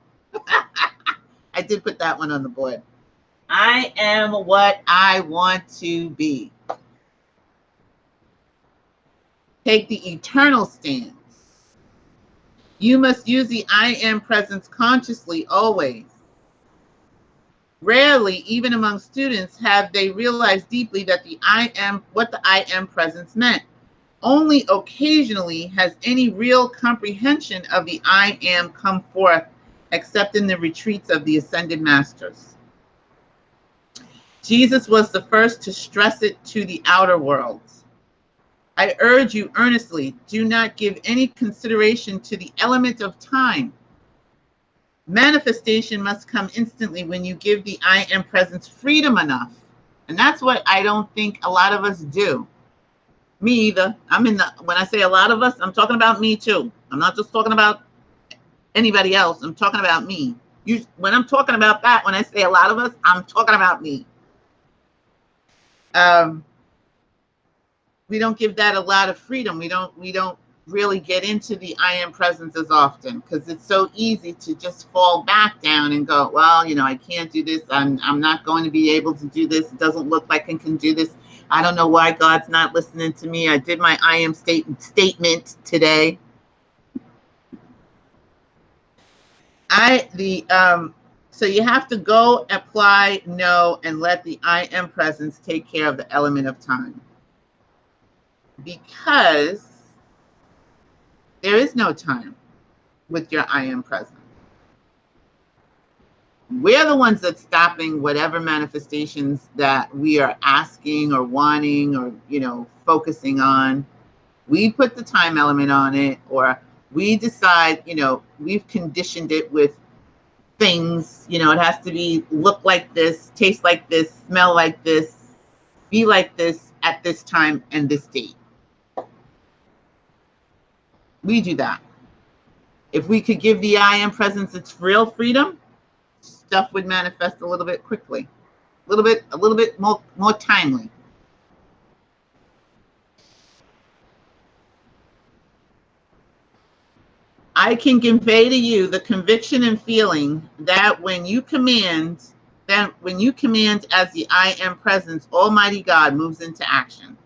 I did put that one on the board. I am what I want to be. Take the eternal stance. You must use the I am presence consciously always. Rarely, even among students, have they realized deeply that what the I am presence meant. Only occasionally has any real comprehension of the I am come forth, except in the retreats of the ascended masters. Jesus was the first to stress it to the outer worlds. I urge you earnestly, do not give any consideration to the element of time. Manifestation must come instantly when you give the I am presence freedom enough. And that's what I don't think a lot of us do. Me either. When I say a lot of us, I'm talking about me too. I'm not just talking about anybody else. I'm talking about me. When I'm talking about that, when I say a lot of us, I'm talking about me. We don't give that a lot of freedom. We don't really get into the I am presence as often because it's so easy to just fall back down and go, well, I can't do this. I'm not going to be able to do this. It doesn't look like I can do this. I don't know why God's not listening to me. I did my I am statement today. So you have to go, apply, know, and let the I am presence take care of the element of time. Because there is no time with your I am presence. We're the ones that's stopping whatever manifestations that we are asking or wanting or, focusing on. We put the time element on it, or we decide, we've conditioned it with things, it has to be, look like this, taste like this, smell like this, be like this at this time and this date. We do that. If we could give the I am presence its real freedom, stuff would manifest a little bit quickly, a little bit more timely. I can convey to you the conviction and feeling that when you command as the I am presence, Almighty God moves into action.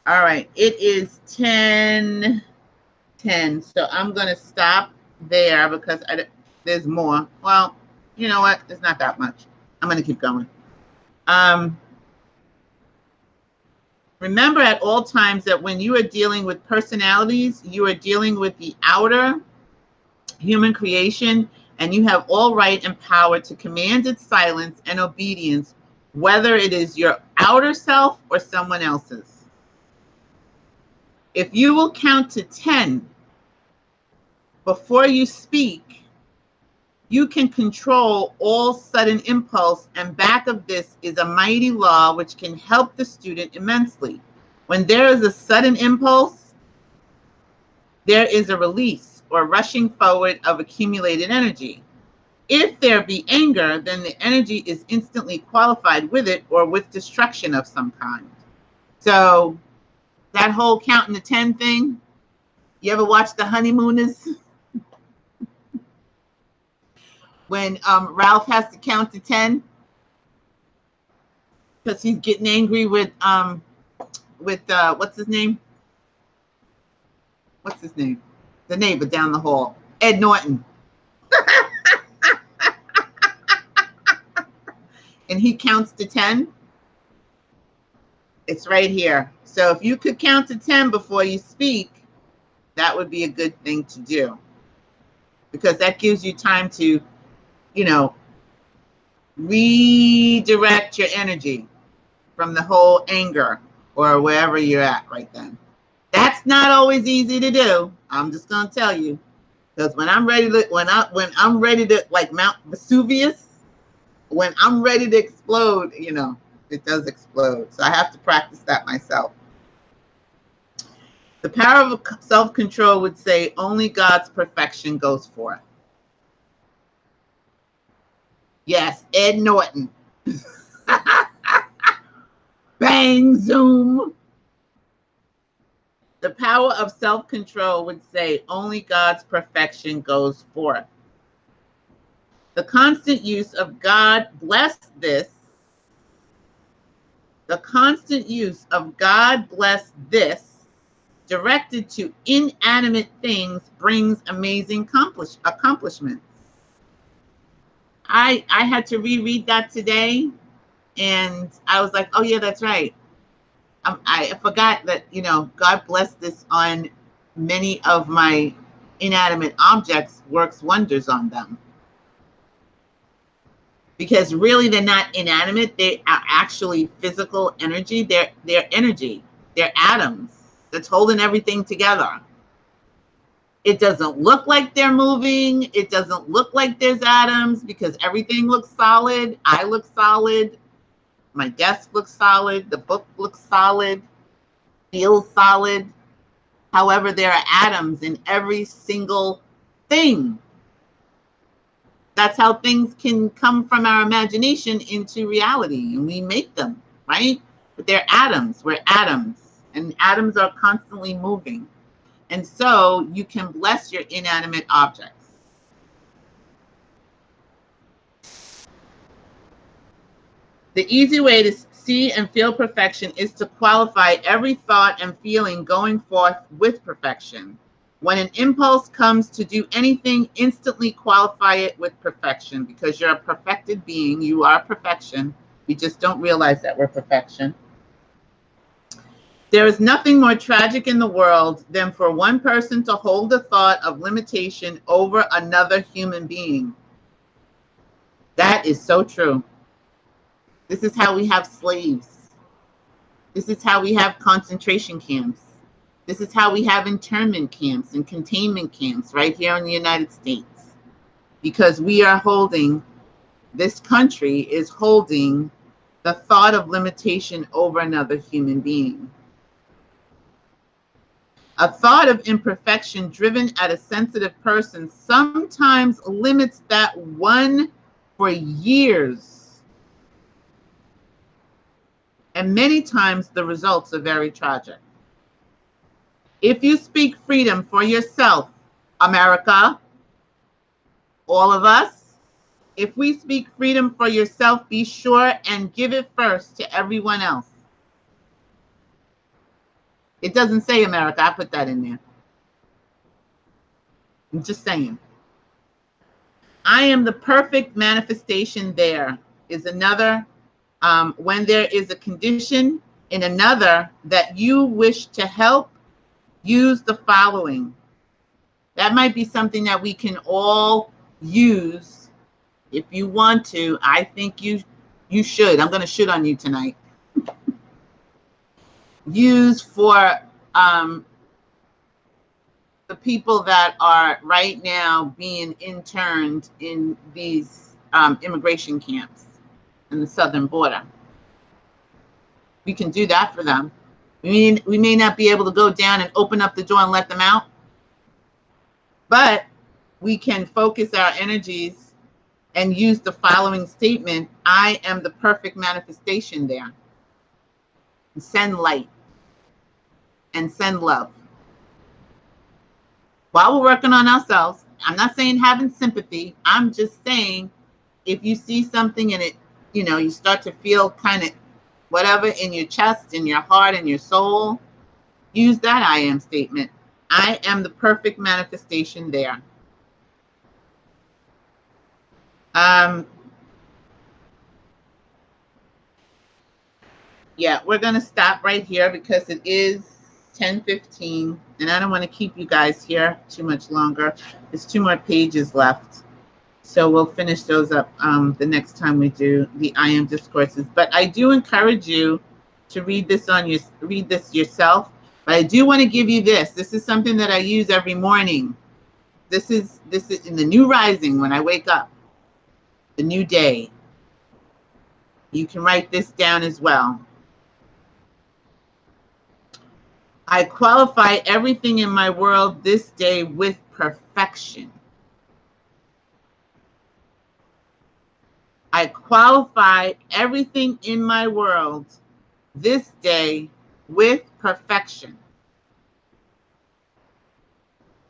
All right, it is 10:10, so I'm going to stop there because there's more. Well, you know what? It's not that much. I'm going to keep going. Remember at all times that when you are dealing with personalities, you are dealing with the outer human creation, and you have all right and power to command its silence and obedience, whether it is your outer self or someone else's. If you will count to 10 before you speak, you can control all sudden impulse, and back of this is a mighty law which can help the student immensely. When there is a sudden impulse, there is a release or rushing forward of accumulated energy. If there be anger, then the energy is instantly qualified with it or with destruction of some kind. So that whole counting to 10 thing, you ever watch The Honeymooners? When Ralph has to count to 10 because he's getting angry with what's his name? The neighbor down the hall, Ed Norton. And he counts to 10. It's right here. So if you could count to 10 before you speak, that would be a good thing to do, because that gives you time to, redirect your energy from the whole anger or wherever you're at right then. That's not always easy to do. I'm just gonna tell you, because when I'm ready to, when I'm ready to, like Mount Vesuvius, when I'm ready to explode, you know, it does explode. So I have to practice that myself. The power of self-control would say only God's perfection goes forth. Yes, Ed Norton. Bang, zoom. The power of self-control would say only God's perfection goes forth. The constant use of God bless this. The constant use of God bless this directed to inanimate things brings amazing accomplishments. I had to reread that today, and I was like, oh yeah, that's right. I forgot that, you know, God bless this on many of my inanimate objects, works wonders on them. Because really they're not inanimate, they are actually physical energy. They're energy, they're atoms that's holding everything together. It doesn't look like they're moving. It doesn't look like there's atoms because everything looks solid. I look solid. My desk looks solid. The book looks solid, feels solid. However, there are atoms in every single thing. That's how things can come from our imagination into reality, and we make them, right? But they're atoms. We're atoms, and atoms are constantly moving. And so you can bless your inanimate objects. The easy way to see and feel perfection is to qualify every thought and feeling going forth with perfection. When an impulse comes to do anything, instantly qualify it with perfection, because you're a perfected being. You are perfection. We just don't realize that we're perfection. There is nothing more tragic in the world than for one person to hold the thought of limitation over another human being. That is so true. This is how we have slaves. This is how we have concentration camps. This is how we have internment camps and containment camps right here in the United States. Because we are holding, this country is holding the thought of limitation over another human being. A thought of imperfection driven at a sensitive person sometimes limits that one for years. And many times the results are very tragic. If you speak freedom for yourself, America, all of us, if we speak freedom for yourself, be sure and give it first to everyone else. It doesn't say America. I put that in there. I'm just saying. I am the perfect manifestation. There is another. When there is a condition in another that you wish to help, use the following. That might be something that we can all use if you want to. I think you should. I'm going to shoot on you tonight. Use for the people that are right now being interned in these immigration camps in the southern border. We can do that for them. We may not be able to go down and open up the door and let them out, but we can focus our energies and use the following statement: I am the perfect manifestation there. And send light and send love. While we're working on ourselves, I'm not saying having sympathy. I'm just saying if you see something and it, you know, you start to feel kind of whatever in your chest, in your heart, in your soul, use that I am statement. I am the perfect manifestation there. Yeah, we're going to stop right here because it is 10:15 and I don't want to keep you guys here too much longer. There's 2 more pages left. So we'll finish those up the next time we do the I Am Discourses. But I do encourage you to read this yourself, but I do want to give you this. This is something that I use every morning. This is in the new rising when I wake up, the new day. You can write this down as well. I qualify everything in my world this day with perfection. I qualify everything in my world this day with perfection,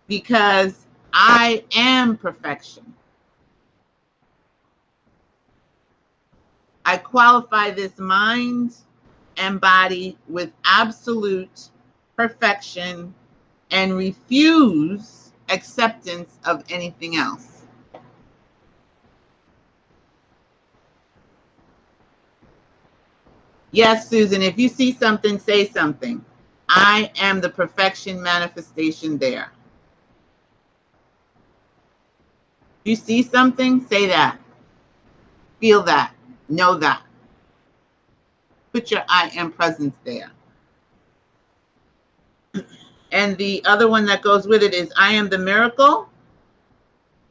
because I am perfection. I qualify this mind and body with absolute perfection and refuse acceptance of anything else. Yes, Susan, if you see something, say something. I am the perfection manifestation there. If you see something, say that. Feel that. Know that. Put your I am presence there. And the other one that goes with it is I am the miracle,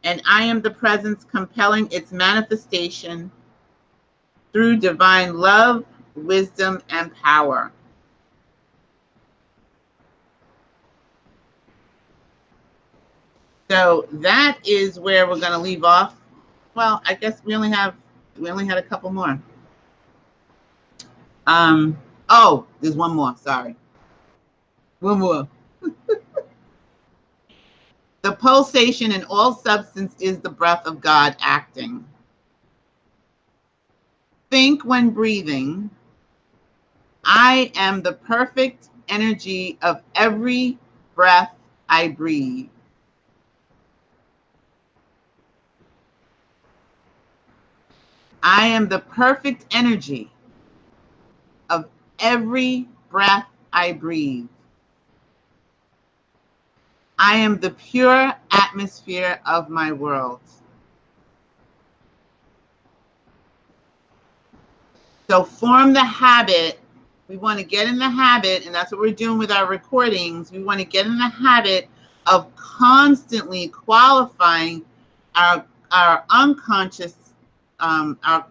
and I am the presence compelling its manifestation through divine love, wisdom, and power. So that is where we're going to leave off. Well, I guess we only had a couple more. Oh, there's one more. Sorry. One more. The pulsation in all substance is the breath of God acting. Think when breathing, I am the perfect energy of every breath I breathe. I am the perfect energy of every breath I breathe. I am the pure atmosphere of my world. So form the habit. We want to get in the habit, and that's what we're doing with our recordings. We want to get in the habit of constantly qualifying our unconscious, our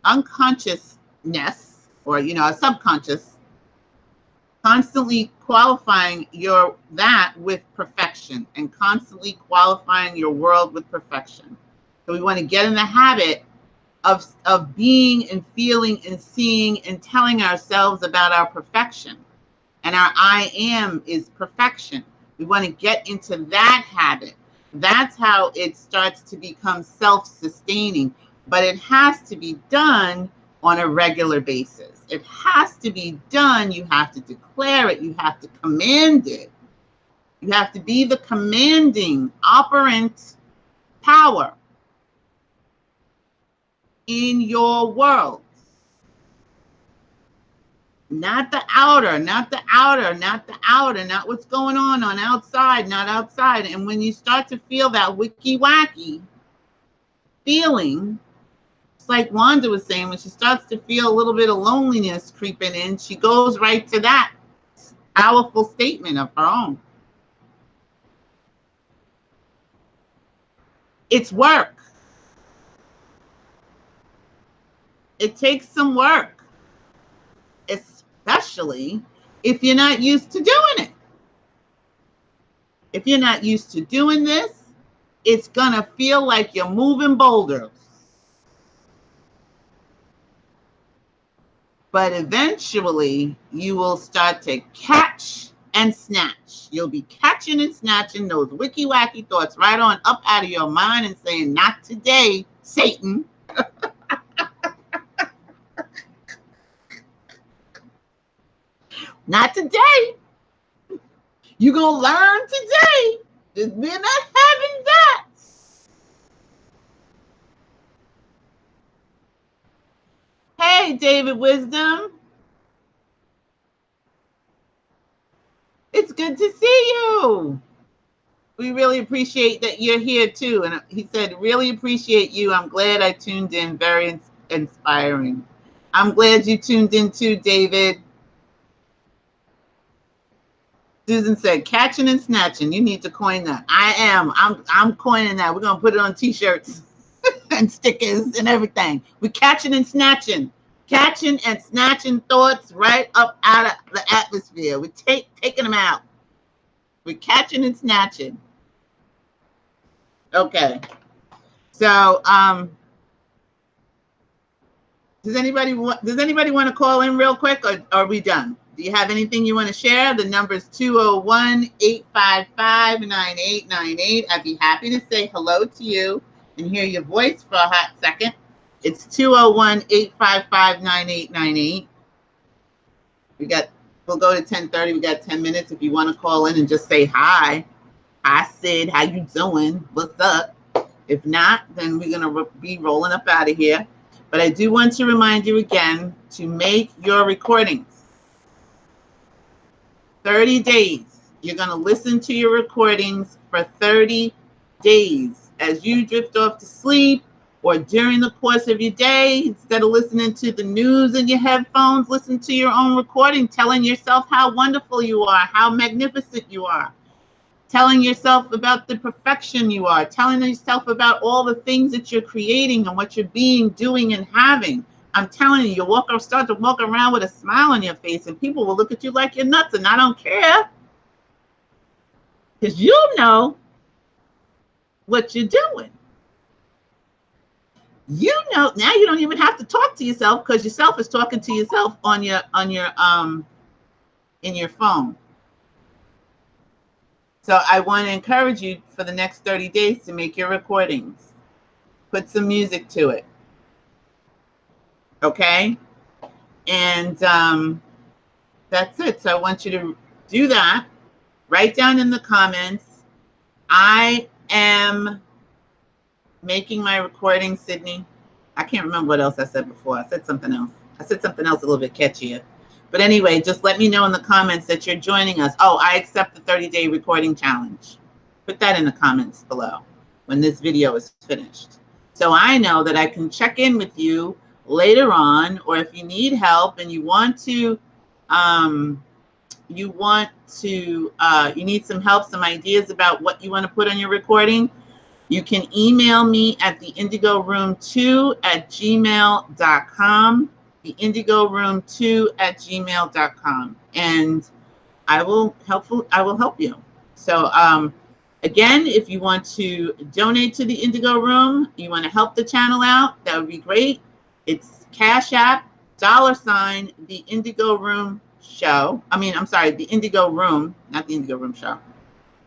unconsciousness, or our subconscious, constantly qualifying that with perfection, and constantly qualifying your world with perfection. So we want to get in the habit of being and feeling and seeing and telling ourselves about our perfection. And our I am is perfection. We want to get into that habit. That's how it starts to become self-sustaining. But it has to be done on a regular basis. It has to be done. You have to declare it. You have to command it. You have to be the commanding operant power in your world. Not the outer, not the outer, not the outer, not what's going on outside, not outside. And when you start to feel that wicky wacky feeling, it's like Wanda was saying, when she starts to feel a little bit of loneliness creeping in, she goes right to that powerful statement of her own. It's work. It takes some work, especially if you're not used to doing it. If you're not used to doing this, it's going to feel like you're moving boulders. But eventually, you will start to catch and snatch. You'll be catching and snatching those wicky wacky thoughts right on up out of your mind and saying, not today, Satan. Not today. You're going to learn today that we're not having that. Hey, David Wisdom. It's good to see you. We really appreciate that you're here too. And he said, really appreciate you. I'm glad I tuned in. Very inspiring. I'm glad you tuned in too, David. Susan said, catching and snatching. You need to coin that. I am. I'm coining that. We're going to put it on t-shirts and stickers and everything. We're catching and snatching. Catching and snatching thoughts right up out of the atmosphere. We're taking them out. We're catching and snatching. Okay. So, does anybody want to call in real quick, or are we done? Do you have anything you want to share? The number is 201-855-9898. I'd be happy to say hello to you and hear your voice for a hot second. It's 201-855-9898. We'll go to 10:30. We got 10 minutes if you want to call in and just say hi. I said, how you doing? What's up? If not, then we're going to be rolling up out of here. But I do want to remind you again to make your recordings. 30 days. You're going to listen to your recordings for 30 days. As you drift off to sleep or during the course of your day, instead of listening to the news in your headphones, listen to your own recording, telling yourself how wonderful you are, how magnificent you are. Telling yourself about the perfection you are, telling yourself about all the things that you're creating and what you're being, doing, and having. I'm telling you, start to walk around with a smile on your face, and people will look at you like you're nuts, and I don't care. Because you know what you're doing. You know, now you don't even have to talk to yourself, because yourself is talking to yourself in your phone. So I want to encourage you for the next 30 days to make your recordings. Put some music to it. Okay? And that's it. So I want you to do that. Write down in the comments, I am making my recording, Sydney. I can't remember what else I said before. I said something else. I said something else a little bit catchier. But anyway, just let me know in the comments that you're joining us. Oh, I accept the 30-day recording challenge. Put that in the comments below when this video is finished. So I know that I can check in with you later on, or if you need help and you need some help, some ideas about what you want to put on your recording, you can email me at the indigoroom2@gmail.com. the indigoroom2@gmail.com, and I will help you. So again, if you want to donate to the Indigo Room, you want to help the channel out, that would be great. It's Cash App, $ the Indigo Room show. The Indigo Room, not the Indigo Room show.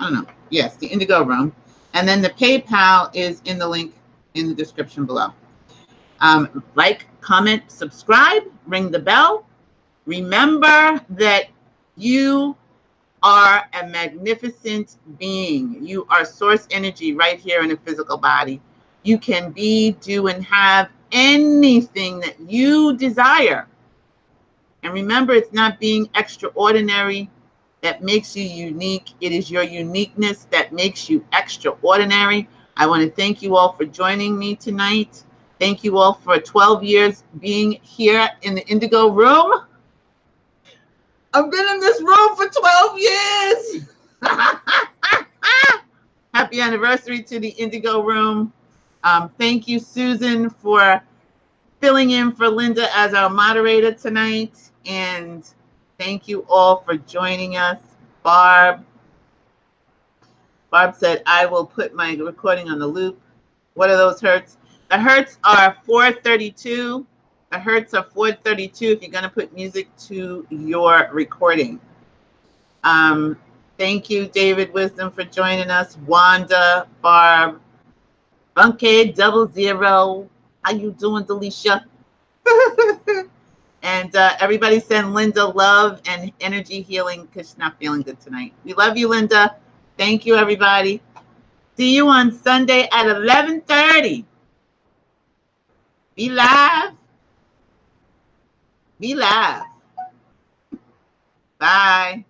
I don't know. Yes, the Indigo Room. And then the PayPal is in the link in the description below. Like, comment, subscribe, ring the bell. Remember that you are a magnificent being. You are source energy right here in a physical body. You can be, do, and have anything that you desire. And remember, it's not being extraordinary that makes you unique. It is your uniqueness that makes you extraordinary. I want to thank you all for joining me tonight. Thank you all for 12 years being here in the Indigo Room. I've been in this room for 12 years. Happy anniversary to the Indigo Room. Thank you, Susan, for filling in for Linda as our moderator tonight. And thank you all for joining us. Barb said, I will put my recording on the loop. What are those hertz? The hertz are 432. The hertz are 432 if you're going to put music to your recording. Thank you, David Wisdom, for joining us. Wanda, Barb, Bunky 00. How you doing, Delisha? And everybody send Linda love and energy healing because she's not feeling good tonight. We love you, Linda. Thank you, everybody. See you on Sunday at 11:30. Be live. Be live. Bye.